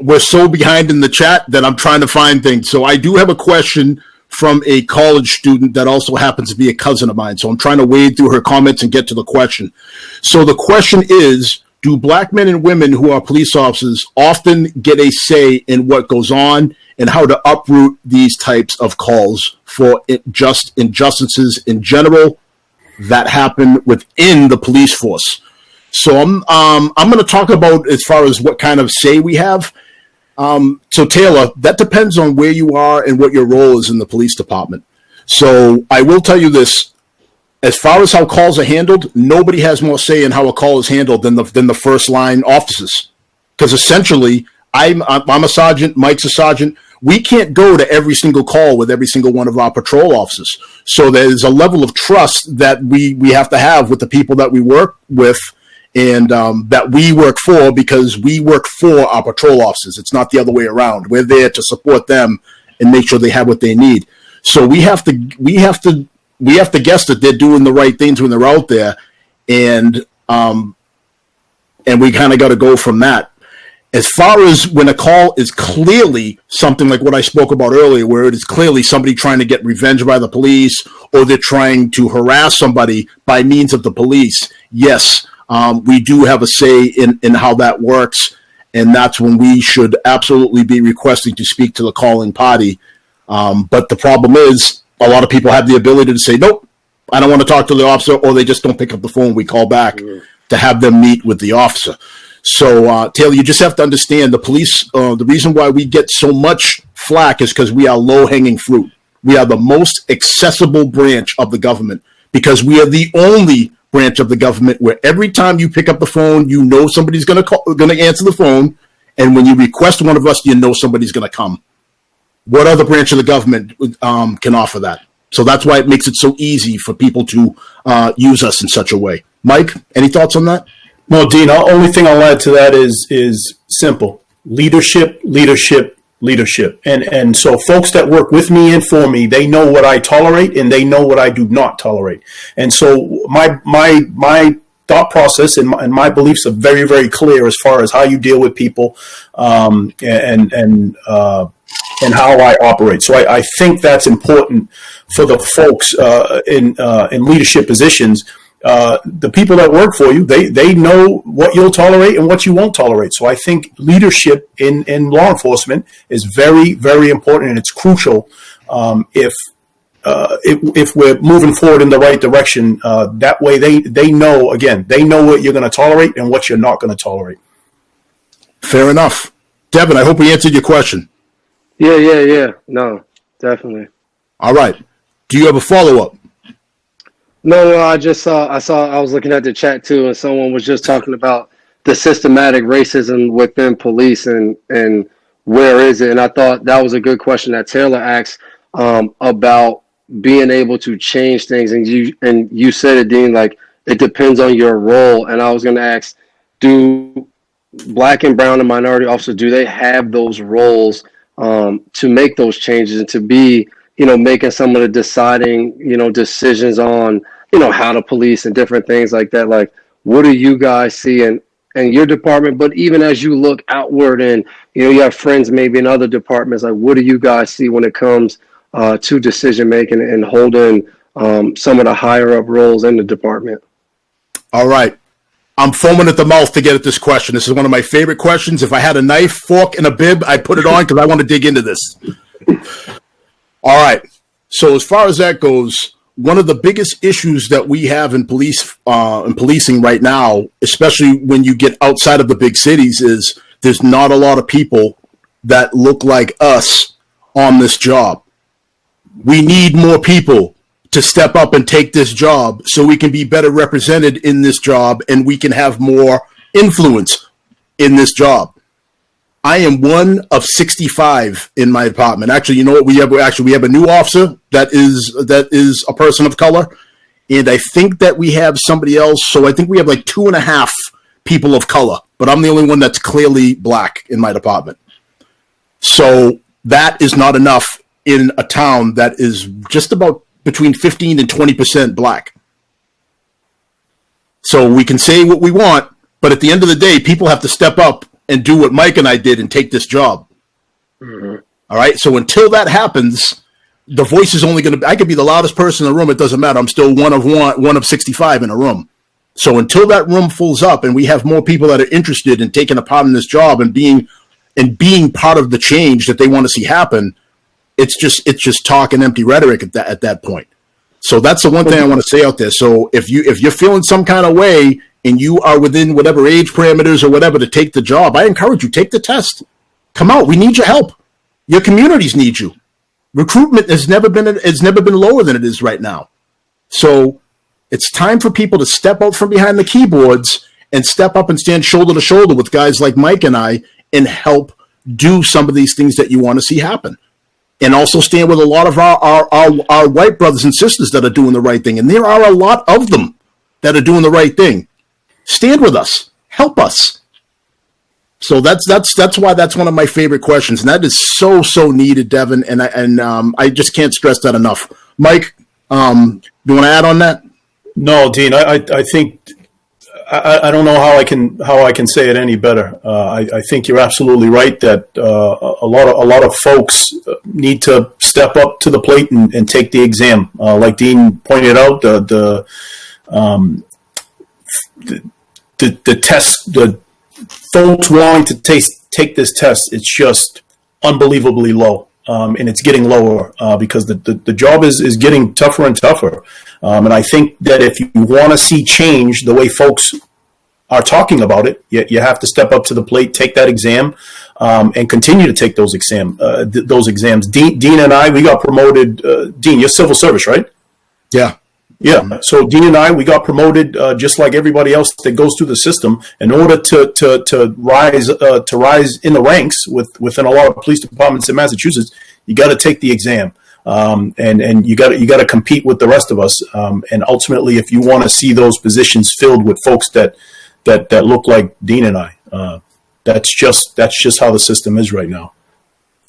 we're so behind in the chat that I'm trying to find things. So I do have a question from a college student that also happens to be a cousin of mine. So I'm trying to wade through her comments and get to the question. So the question is, do black men and women who are police officers often get a say in what goes on, and how to uproot these types of calls for injustices in general that happen within the police force? So I'm going to talk about as far as what kind of say we have. So Taylor, that depends on where you are and what your role is in the police department. So I will tell you this. as far as how calls are handled, nobody has more say in how a call is handled than the first line officers. Because essentially, I'm a sergeant, Mike's a sergeant. We can't go to every single call with every single one of our patrol officers. So there's a level of trust that we have to have with the people that we work with and that we work for, because we work for our patrol officers. It's not the other way around. We're there to support them and make sure they have what they need. So we have to guess that they're doing the right things when they're out there, and we kind of got to go from that. As far as when a call is clearly something like what I spoke about earlier, where it is clearly somebody trying to get revenge by the police, or they're trying to harass somebody by means of the police, yes, we do have a say in how that works, and that's when we should absolutely be requesting to speak to the calling party. But the problem is, a lot of people have the ability to say, nope, I don't want to talk to the officer, or they just don't pick up the phone. We call back to have them meet with the officer. So, Taylor, you just have to understand the police, the reason why we get so much flack is because we are low-hanging fruit. We are the most accessible branch of the government, because we are the only branch of the government where every time you pick up the phone, you know somebody's going to answer the phone, and when you request one of us, you know somebody's going to come. What other branch of the government can offer that? So that's why it makes it so easy for people to use us in such a way. Mike, any thoughts on that? Well, Dean, the only thing I'll add to that is simple: leadership, leadership, leadership. And so folks that work with me and for me, they know what I tolerate and they know what I do not tolerate. And so my thought process and my beliefs are very, very clear as far as how you deal with people and how I operate. So I think that's important for the folks in leadership positions. The people that work for you, they know what you'll tolerate and what you won't tolerate. So I think leadership in law enforcement is very, very important, and it's crucial if we're moving forward in the right direction. That way they know what you're going to tolerate and what you're not going to tolerate. Fair enough. Devin, I hope we answered your question. Yeah. No, definitely. All right. Do you have a follow-up? No, I was looking at the chat too, and someone was just talking about the systematic racism within police and where is it? And I thought that was a good question that Taylor asked about being able to change things. And you said it, Dean, like it depends on your role. And I was going to ask, do Black and brown and minority officers, do they have those roles to make those changes and to be, making some of the deciding, decisions on, how to police and different things like that? Like, what do you guys see in your department? But even as you look outward and, you have friends maybe in other departments, like, what do you guys see when it comes to decision making and holding some of the higher up roles in the department? All right. I'm foaming at the mouth to get at this question. This is one of my favorite questions. If I had a knife, fork, and a bib, I'd put it on because I want to dig into this. All right. So as far as that goes, one of the biggest issues that we have in policing right now, especially when you get outside of the big cities, is there's not a lot of people that look like us on this job. We need more people to step up and take this job so we can be better represented in this job and we can have more influence in this job. I am one of 65 in my department. Actually, you know what? We have a new officer that is a person of color, and I think that we have somebody else. So I think we have like 2.5 people of color, but I'm the only one that's clearly Black in my department. So that is not enough in a town that is just about between 15 and 20% Black. So we can say what we want, but at the end of the day, people have to step up and do what Mike and I did and take this job. Mm-hmm. All right. So until that happens, the voice is only going to, I could be the loudest person in the room. It doesn't matter. I'm still one of 65 in a room. So until that room fills up and we have more people that are interested in taking a part in this job and being part of the change that they want to see happen, it's just talk and empty rhetoric at that point. So that's the one thing I want to say out there. So if you're feeling some kind of way and you are within whatever age parameters or whatever to take the job, I encourage you, take the test. Come out. We need your help. Your communities need you. Recruitment has never been lower than it is right now. So It's time for people to step out from behind the keyboards and step up and stand shoulder to shoulder with guys like Mike and I and help do some of these things that you want to see happen. And also stand with a lot of our white brothers and sisters that are doing the right thing. And there are a lot of them that are doing the right thing. Stand with us. Help us. So that's why that's one of my favorite questions. And that is so needed, Devin. And I just can't stress that enough. Mike, you want to add on that? No, Dean, I think I don't know how I can say it any better. I think you're absolutely right that a lot of folks need to step up to the plate and take the exam. Like Dean pointed out, the test, the folks wanting to take this test, it's just unbelievably low. And it's getting lower because the job is getting tougher and tougher. And I think that if you want to see change the way folks are talking about it, you have to step up to the plate, take that exam, and continue to take those exams. Dean and I, we got promoted. Dean, you're civil service, right? Yeah. Yeah. So Dean and I, we got promoted just like everybody else that goes through the system. In order to rise in the ranks within a lot of police departments in Massachusetts, you got to take the exam, and you got to compete with the rest of us. And ultimately, if you want to see those positions filled with folks that look like Dean and I, that's just how the system is right now.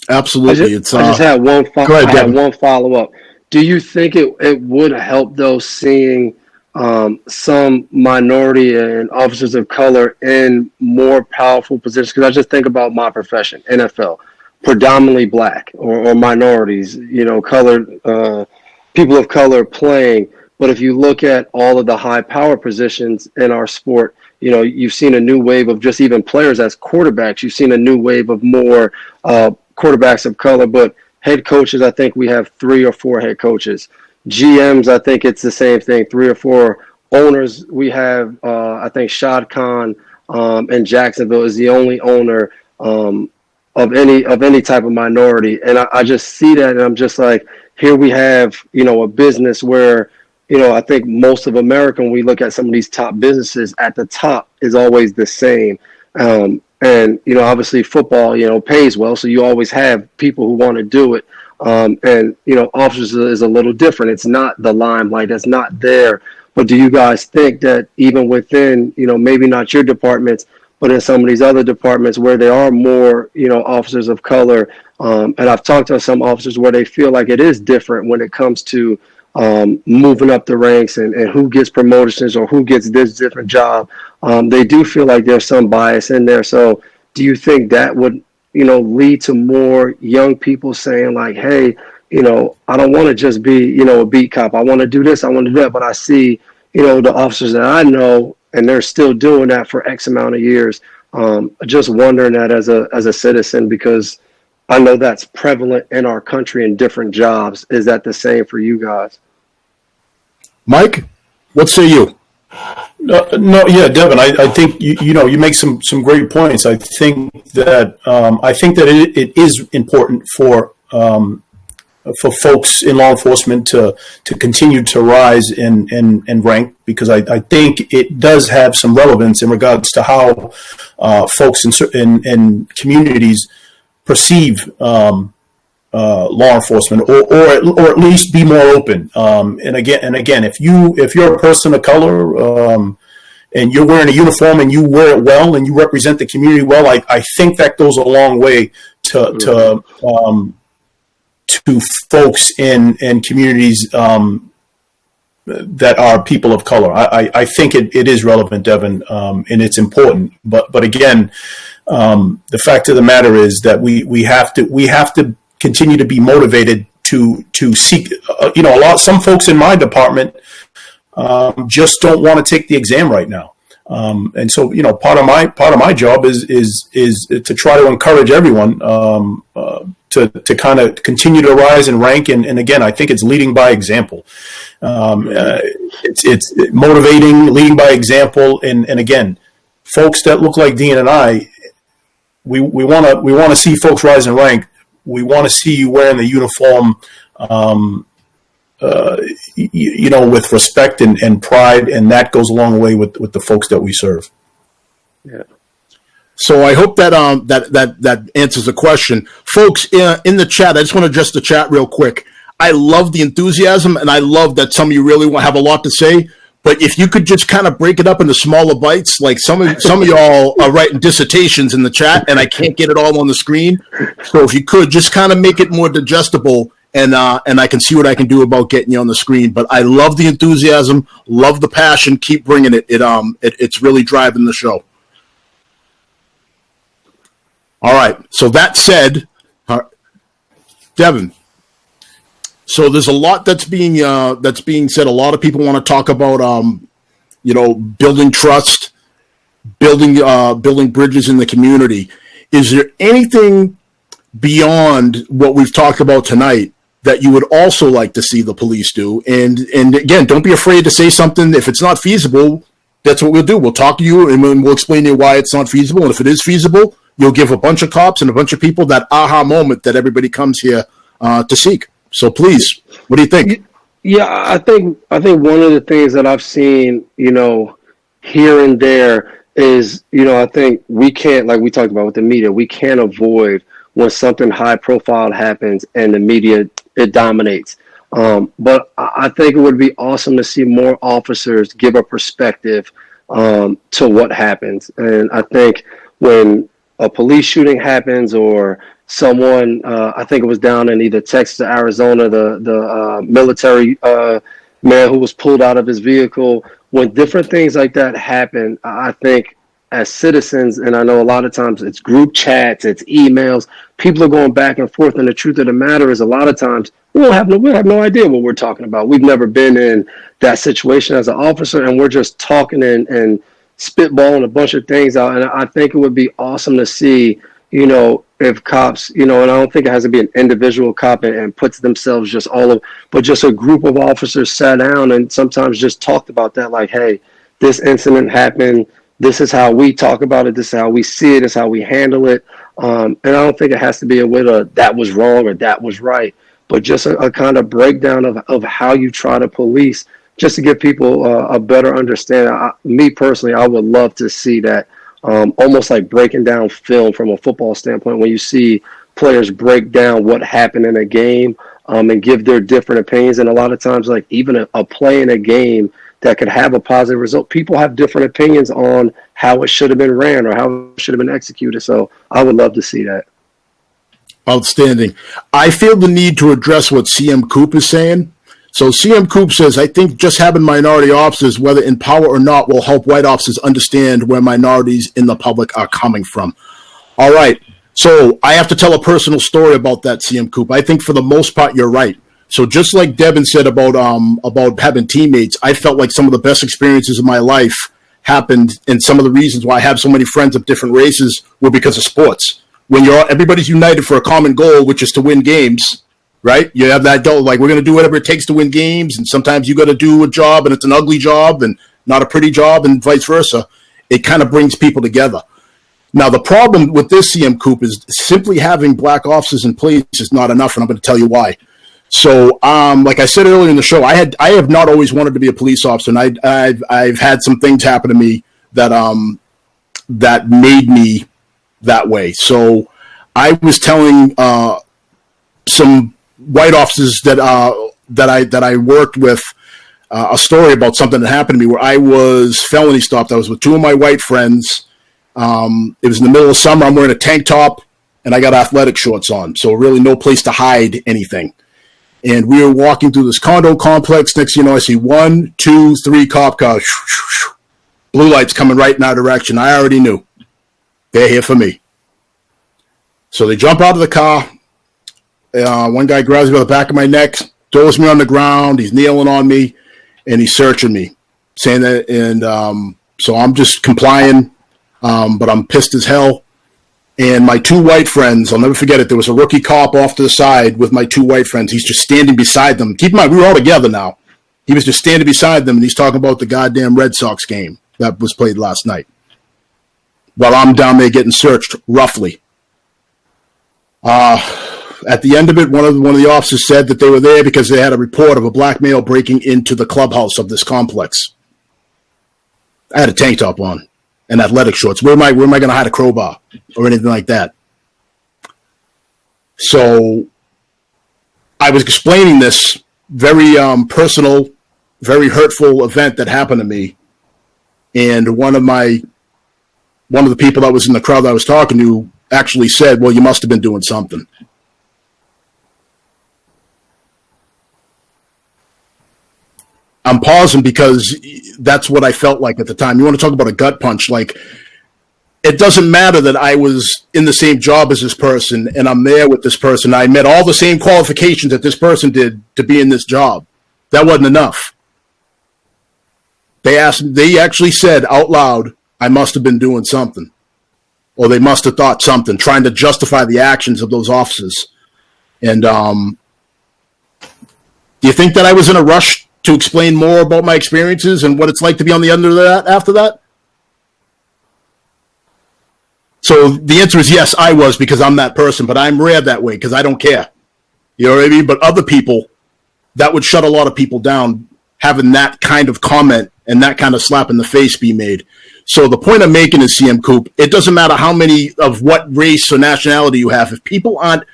Absolutely. I just had one follow up. Do you think it would help, though, seeing some minority and officers of color in more powerful positions? Because I just think about my profession, NFL, predominantly black or minorities, colored people of color playing. But if you look at all of the high power positions in our sport, you've seen a new wave of just even players as quarterbacks. You've seen a new wave of more quarterbacks of color, but head coaches, I think we have 3 or 4 head coaches. GMs, I think it's the same thing, 3 or 4. Owners, we have, I think Shad Khan in Jacksonville is the only owner of any type of minority. And I just see that, and I'm just like, here we have, a business where, I think most of America, when we look at some of these top businesses, at the top is always the same. And, obviously football, pays well. So you always have people who want to do it. And, officers is a little different. It's not the limelight. It's not there. But do you guys think that even within, maybe not your departments, but in some of these other departments where there are more, officers of color, and I've talked to some officers where they feel like it is different when it comes to moving up the ranks and who gets promotions or who gets this different job. They do feel like there's some bias in there. So do you think that would, lead to more young people saying like, hey, I don't want to just be, a beat cop. I want to do this. I want to do that. But I see, the officers that I know, and they're still doing that for X amount of years. Just wondering that as a citizen, because I know that's prevalent in our country in different jobs. Is that the same for you guys? Mike, what say you? No, yeah, Devin. I think you make some great points. I think that it is important for folks in law enforcement to continue to rise and rank, because I think it does have some relevance in regards to how folks in communities perceive law enforcement, or at least be more open. And again, if you're a person of color and you're wearing a uniform and you wear it well and you represent the community well, I think that goes a long way to folks in communities that are people of color. I think it is relevant, Devin, and it's important. But again, the fact of the matter is that we have to continue to be motivated to seek. Some folks in my department just don't want to take the exam right now. And so, part of my job is to try to encourage everyone to kind of continue to rise and rank. And again, I think it's leading by example. It's motivating, leading by example. And again, folks that look like Dean and I, we want to see folks rise and rank. We want to see you wearing the uniform with respect and pride, and that goes a long way with the folks that we serve. Yeah. So I hope that that answers the question. Folks, in the chat, I just want to address the chat real quick. I love the enthusiasm, and I love that some of you really have a lot to say. But if you could just kind of break it up into smaller bites, like some of y'all are writing dissertations in the chat, and I can't get it all on the screen. So if you could just kind of make it more digestible, and I can see what I can do about getting you on the screen. But I love the enthusiasm, love the passion. Keep bringing it. It's really driving the show. All right. So that said, Devin. So there's a lot that's being said. A lot of people want to talk about building trust, building bridges in the community. Is there anything beyond what we've talked about tonight that you would also like to see the police do? And again, don't be afraid to say something. If it's not feasible, that's what we'll do. We'll talk to you and we'll explain to you why it's not feasible. And if it is feasible, you'll give a bunch of cops and a bunch of people that aha moment that everybody comes here to seek. So please, what do you think? Yeah, I think one of the things that I've seen, here and there is, I think we can't, like we talked about with the media, we can't avoid when something high profile happens and the media, it dominates. But I think it would be awesome to see more officers give a perspective to what happens. And I think when a police shooting happens or someone, I think it was down in either Texas or Arizona, the military man who was pulled out of his vehicle. When different things like that happen, I think as citizens, and I know a lot of times it's group chats, it's emails, people are going back and forth. And the truth of the matter is a lot of times we have no idea what we're talking about. We've never been in that situation as an officer, and we're just talking and spitballing a bunch of things out. And I think it would be awesome to see, if cops, and I don't think it has to be an individual cop and puts themselves just but just a group of officers sat down and sometimes just talked about that. Like, hey, this incident happened. This is how we talk about it. This is how we see it. This is how we handle it. And I don't think it has to be a way to that was wrong or that was right, but just a kind of breakdown of how you try to police, just to give people a better understanding. Me personally, I would love to see that. Almost like breaking down film from a football standpoint, when you see players break down what happened in a game and give their different opinions. And a lot of times, like even a play in a game that could have a positive result, people have different opinions on how it should have been ran or how it should have been executed. So I would love to see that. Outstanding. I feel the need to address what CM Coop is saying. So CM Coop says, I think just having minority officers, whether in power or not, will help white officers understand where minorities in the public are coming from. All right. So I have to tell a personal story about that, CM Coop. I think for the most part, you're right. So just like Devin said about having teammates, I felt like some of the best experiences of my life happened, and some of the reasons why I have so many friends of different races were because of sports. When everybody's united for a common goal, which is to win games, right? You have that goal, like we're going to do whatever it takes to win games, and sometimes you got to do a job, and it's an ugly job and not a pretty job, and vice versa. It kind of brings people together. Now, the problem with this, CM Coop, is simply having black officers in place is not enough, and I'm going to tell you why. So, like I said earlier in the show, I have not always wanted to be a police officer, and I've had some things happen to me that that made me that way. So, I was telling some white officers that I worked with a story about something that happened to me where I was felony stopped. I was with two of my white friends. It was in the middle of summer. I'm wearing a tank top and I got athletic shorts on, so really no place to hide anything. And we were walking through this condo complex. Next thing you know, I see 1, 2, 3 cop cars. Blue lights coming right in our direction. I already knew they're here for me. So they jump out of the car. One guy grabs me by the back of my neck, throws me on the ground. He's kneeling on me, and he's searching me, saying that. And so I'm just complying, but I'm pissed as hell. And my two white friends, I'll never forget it, there was a rookie cop off to the side with my two white friends. He's just standing beside them. Keep in mind, we were all together now. He was just standing beside them, and he's talking about the goddamn Red Sox game that was played last night while I'm down there getting searched roughly. At the end of it, one of the officers said that they were there because they had a report of a black male breaking into the clubhouse of this complex. I had a tank top on and athletic shorts. Where am I going to hide a crowbar or anything like that? So I was explaining this very personal, very hurtful event that happened to me, and one of the people that was in the crowd that I was talking to actually said, "Well, you must have been doing something." I'm pausing because that's what I felt like at the time. You want to talk about a gut punch? Like, it doesn't matter that I was in the same job as this person and I'm there with this person. I met all the same qualifications that this person did to be in this job. That wasn't enough. They actually said out loud, "I must have been doing something." Or they must have thought something, trying to justify the actions of those officers. And do you think that I was in a rush to explain more about my experiences and what it's like to be on the under of that after that? So the answer is yes, I was, because I'm that person, but I'm rare that way because I don't care. You know what I mean? But other people, that would shut a lot of people down, having that kind of comment and that kind of slap in the face be made. So the point I'm making is, CM Coop, it doesn't matter how many of what race or nationality you have. If people aren't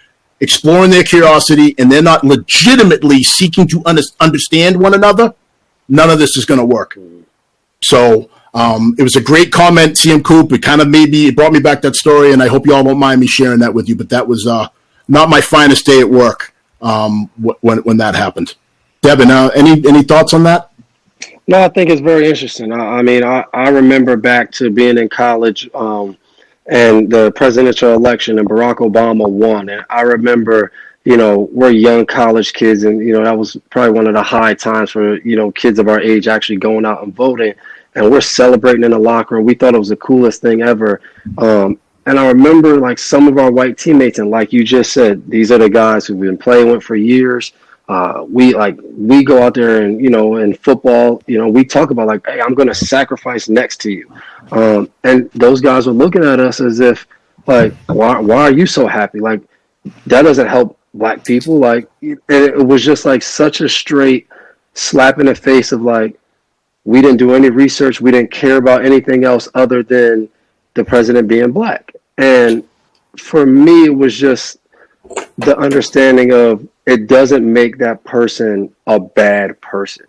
exploring their curiosity and they're not legitimately seeking to understand one another, none of this is going to work. So it was a great comment, CM Coop. It brought me back that story, and I hope you all won't mind me sharing that with you. But that was not my finest day at work when that happened. Devin, any thoughts on that? No, I think it's very interesting. I remember back to being in college and the presidential election, and Barack Obama won. And I remember, we're young college kids, and, that was probably one of the high times for, kids of our age actually going out and voting. And we're celebrating in the locker room. We thought it was the coolest thing ever. And I remember, like, some of our white teammates, and like you just said, these are the guys who've been playing with for years. We go out there and, in football, we talk about like, "Hey, I'm going to sacrifice next to you." And those guys were looking at us as if like, why are you so happy? Like, that doesn't help black people. Like, and it was just like such a straight slap in the face of like, we didn't do any research. We didn't care about anything else other than the president being black. And for me, it was just the understanding of, it doesn't make that person a bad person.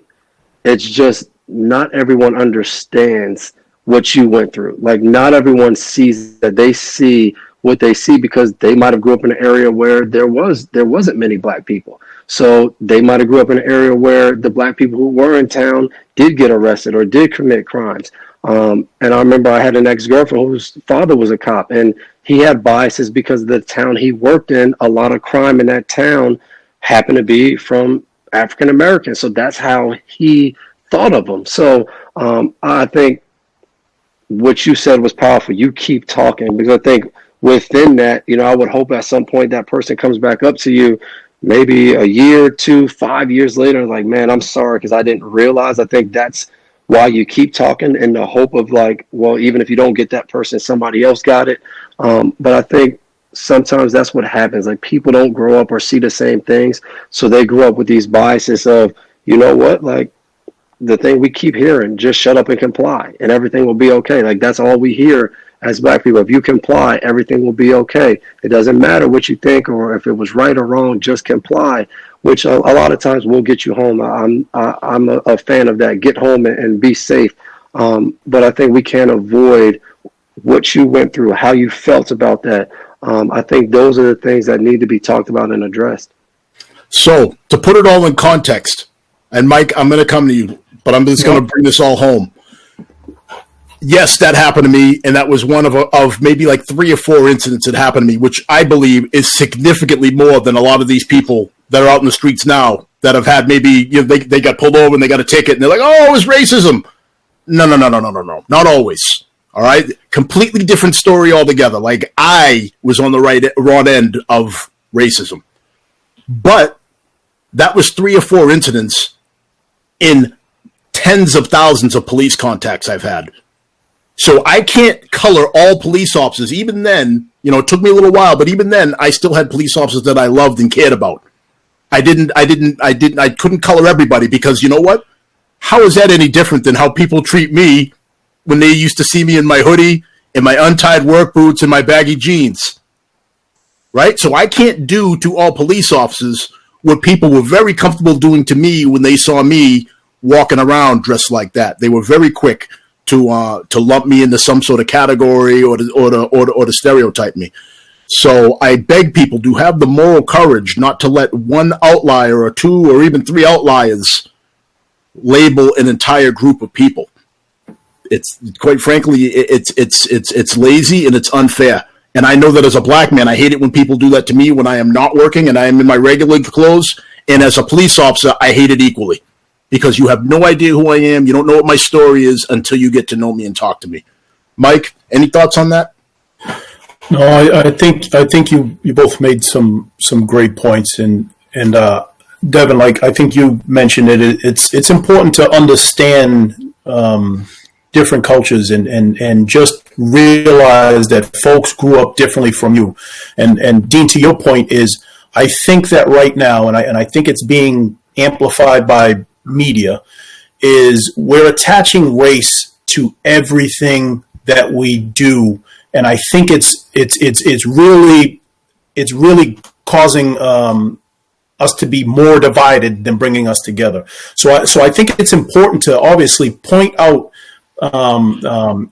It's just not everyone understands what you went through. Like, not everyone sees that. They see what they see because they might have grew up in an area where there wasn't many black people. So they might have grew up in an area where the black people who were in town did get arrested or did commit crimes. And I remember I had an ex-girlfriend whose father was a cop, and he had biases because of the town he worked in. A lot of crime in that town happened to be from African Americans. So that's how he thought of them. So I think what you said was powerful. You keep talking, because I think within that, I would hope at some point that person comes back up to you, maybe a year, 2, 5 years later, like, "Man, I'm sorry because I didn't realize." I think that's why you keep talking, in the hope of like, well, even if you don't get that person, somebody else got it. But I think sometimes that's what happens. Like, people don't grow up or see the same things. So they grow up with these biases of, you know what, like, the thing we keep hearing, just shut up and comply and everything will be okay. Like, that's all we hear as black people. If you comply, everything will be okay. It doesn't matter what you think or if it was right or wrong, just comply, which a lot of times will get you home. I'm a fan of that. Get home and be safe. But I think we can't avoid what you went through, how you felt about that. I think those are the things that need to be talked about and addressed. So to put it all in context, and Mike, I'm going to come to you, but I'm just going to bring this all home. Yes, that happened to me, and that was one of maybe like 3 or 4 incidents that happened to me, which I believe is significantly more than a lot of these people that are out in the streets now that have had maybe, they got pulled over and they got a ticket, and they're like, "Oh, it was racism." No. Not always. All right? Completely different story altogether. Like, I was on the wrong end of racism. But that was 3 or 4 incidents in tens of thousands of police contacts I've had. So I can't color all police officers. Even then, it took me a little while, but even then, I still had police officers that I loved and cared about. I couldn't color everybody because you know what? How is that any different than how people treat me when they used to see me in my hoodie, in my untied work boots, and my baggy jeans? Right? So I can't do to all police officers what people were very comfortable doing to me when they saw me walking around dressed like that. They were very quick to lump me into some sort of category or to stereotype me. So I beg people to have the moral courage not to let one outlier or two or even three outliers label an entire group of people. It's quite frankly, it's lazy and it's unfair. And I know that as a black man, I hate it when people do that to me when I am not working and I am in my regular clothes. And as a police officer, I hate it equally. Because you have no idea who I am. You don't know what my story is until you get to know me and talk to me. Mike, any thoughts on that? No, I think you both made some great points, and Devin, like I think you mentioned it. It's important to understand different cultures and just realize that folks grew up differently from you. And Dean, to your point is, I think that right now, and I think it's being amplified by media, is we're attaching race to everything that we do, and I think it's really causing us to be more divided than bringing us together. So I think it's important to obviously point out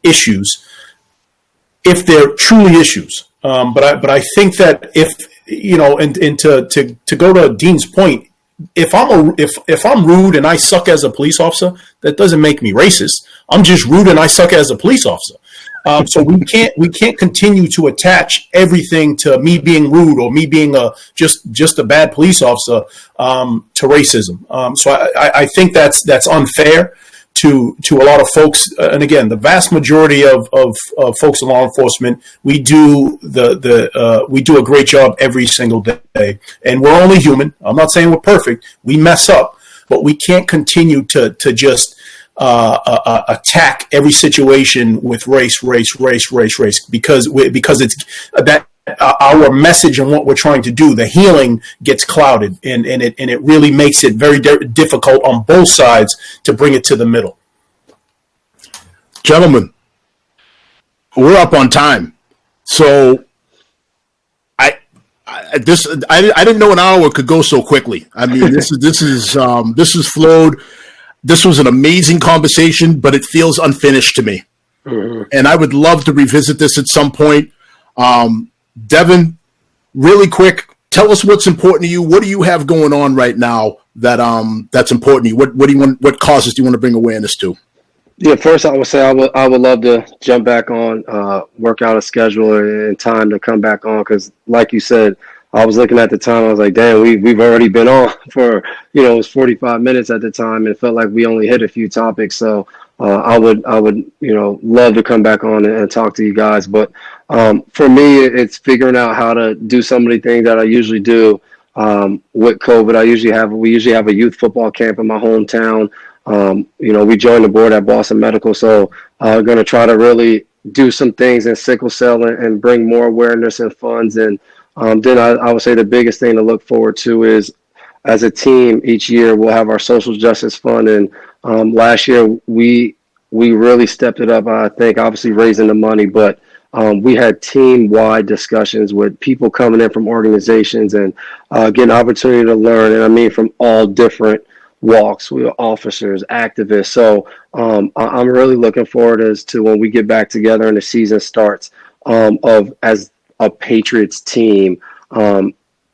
issues if they're truly issues. But I think that if and to go to Dean's point, if I'm rude and I suck as a police officer, that doesn't make me racist. I'm just rude and I suck as a police officer. So we can't continue to attach everything to me being rude or me being just a bad police officer to racism. So I think that's unfair to a lot of folks. And again, the vast majority of folks in law enforcement, we do we do a great job every single day, and we're only human. I'm not saying we're perfect. We mess up, but we can't continue to just attack every situation with race, because it's that our message and what we're trying to do, the healing gets clouded, and it really makes it very difficult on both sides to bring it to the middle. Gentlemen, we're up on time, so I didn't know an hour could go so quickly. I mean, this is flowed. This was an amazing conversation, but it feels unfinished to me. Mm-hmm. And I would love to revisit this at some point. Devin, really quick, tell us what's important to you. What do you have going on right now that's important to you? What do you want? What causes do you want to bring awareness to? Yeah, first I would say I would love to jump back on, work out a schedule and time to come back on, because like you said, I was looking at the time. I was like, damn, we've already been on for, it was 45 minutes at the time, and it felt like we only hit a few topics. So I would love to come back on and talk to you guys. But for me, it's figuring out how to do some of the things that I usually do with COVID. We usually have a youth football camp in my hometown. We joined the board at Boston Medical, so I'm going to try to really do some things in sickle cell and bring more awareness and funds. And then I would say the biggest thing to look forward to is, as a team, each year we'll have our social justice fund. And last year we really stepped it up. I think obviously raising the money, but we had team-wide discussions with people coming in from organizations and getting opportunity to learn. And I mean, from all different walks. We were officers, activists. So I'm really looking forward as to when we get back together and the season starts as a Patriots team.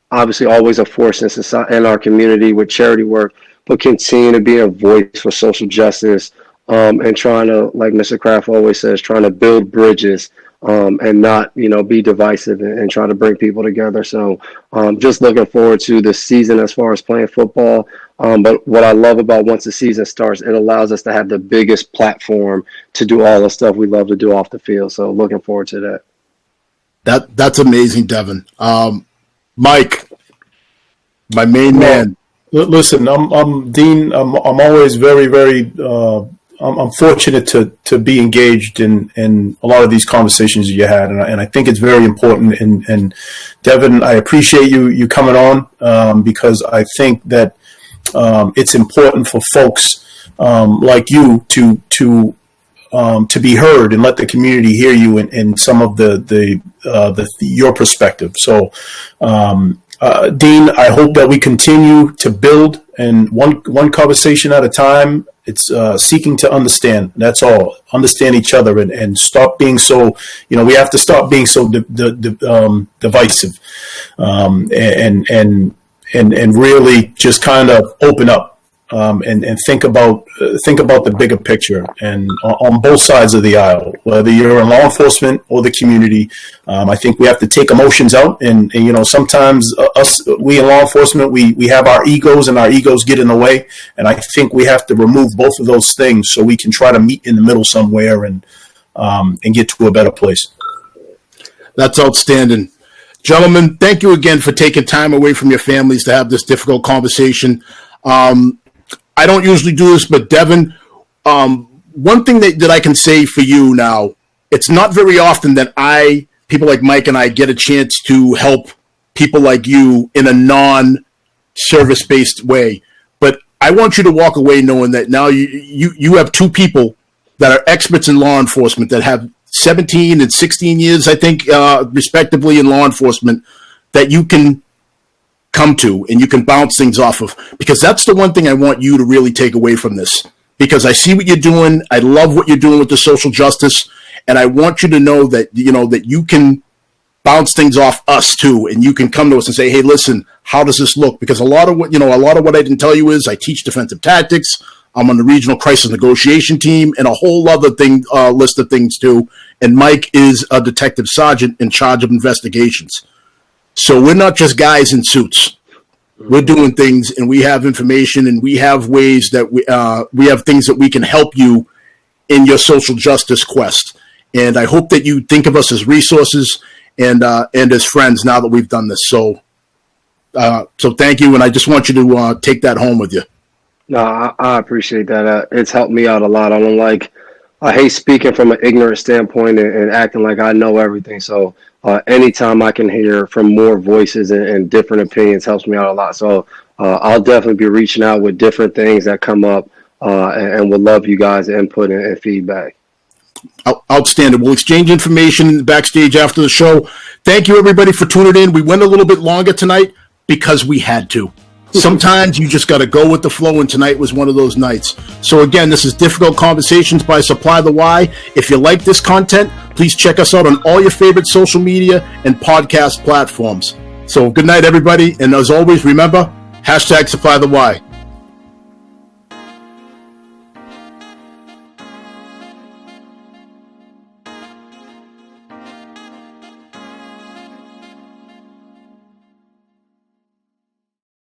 Obviously, always a force in our community with charity work, but continue to be a voice for social justice and trying to, like Mr. Kraft always says, trying to build bridges and not, be divisive and try to bring people together. So just looking forward to the season as far as playing football. But what I love about once the season starts, it allows us to have the biggest platform to do all the stuff we love to do off the field. So looking forward to that. That's amazing, Devin. Mike, my main man. Listen, I'm Dean. I'm always very, very I'm fortunate to be engaged in a lot of these conversations that you had, and I think it's very important. And Devin, I appreciate you coming on because I think that it's important for folks like you to be heard and let the community hear you in some of your perspective. So, Dean, I hope that we continue to build, and one conversation at a time. It's seeking to understand. That's all. Understand each other and stop being so. We have to stop being so divisive, and really just kind of open up. And think about the bigger picture, and on both sides of the aisle, whether you're in law enforcement or the community. I think we have to take emotions out, and sometimes we in law enforcement we have our egos, and our egos get in the way, and I think we have to remove both of those things so we can try to meet in the middle somewhere and get to a better place. That's outstanding. Gentlemen, thank you again for taking time away from your families to have this difficult conversation. I don't usually do this, but Devin, one thing that I can say for you now, it's not very often that people like Mike and I get a chance to help people like you in a non-service-based way. But I want you to walk away knowing that now you have two people that are experts in law enforcement that have 17 and 16 years, I think, respectively, in law enforcement, that you can come to and you can bounce things off of, because that's the one thing I want you to really take away from this, because I see what you're doing. I love what you're doing with the social justice, and I want you to know that that you can bounce things off us too, and you can come to us and say, hey, listen, how does this look? Because a lot of what I didn't tell you is I teach defensive tactics. I'm on the regional crisis negotiation team and a whole other list of things too. And Mike is a detective sergeant in charge of investigations. So we're not just guys in suits. We're doing things, and we have information, and we have ways that we have things that we can help you in your social justice quest. And I hope that you think of us as resources and as friends now that we've done this. So thank you, and I just want you to take that home with you. No, I appreciate that. It's helped me out a lot. I hate speaking from an ignorant standpoint and acting like I know everything. So anytime I can hear from more voices and different opinions helps me out a lot. So I'll definitely be reaching out with different things that come up and would love you guys' input and feedback. Outstanding. We'll exchange information in the backstage after the show. Thank you, everybody, for tuning in. We went a little bit longer tonight because we had to. Sometimes you just got to go with the flow, and tonight was one of those nights. So again, this is Difficult Conversations by Supply the Why. If you like this content, please check us out on all your favorite social media and podcast platforms. So good night, everybody. And as always, remember, #SupplyTheWhy.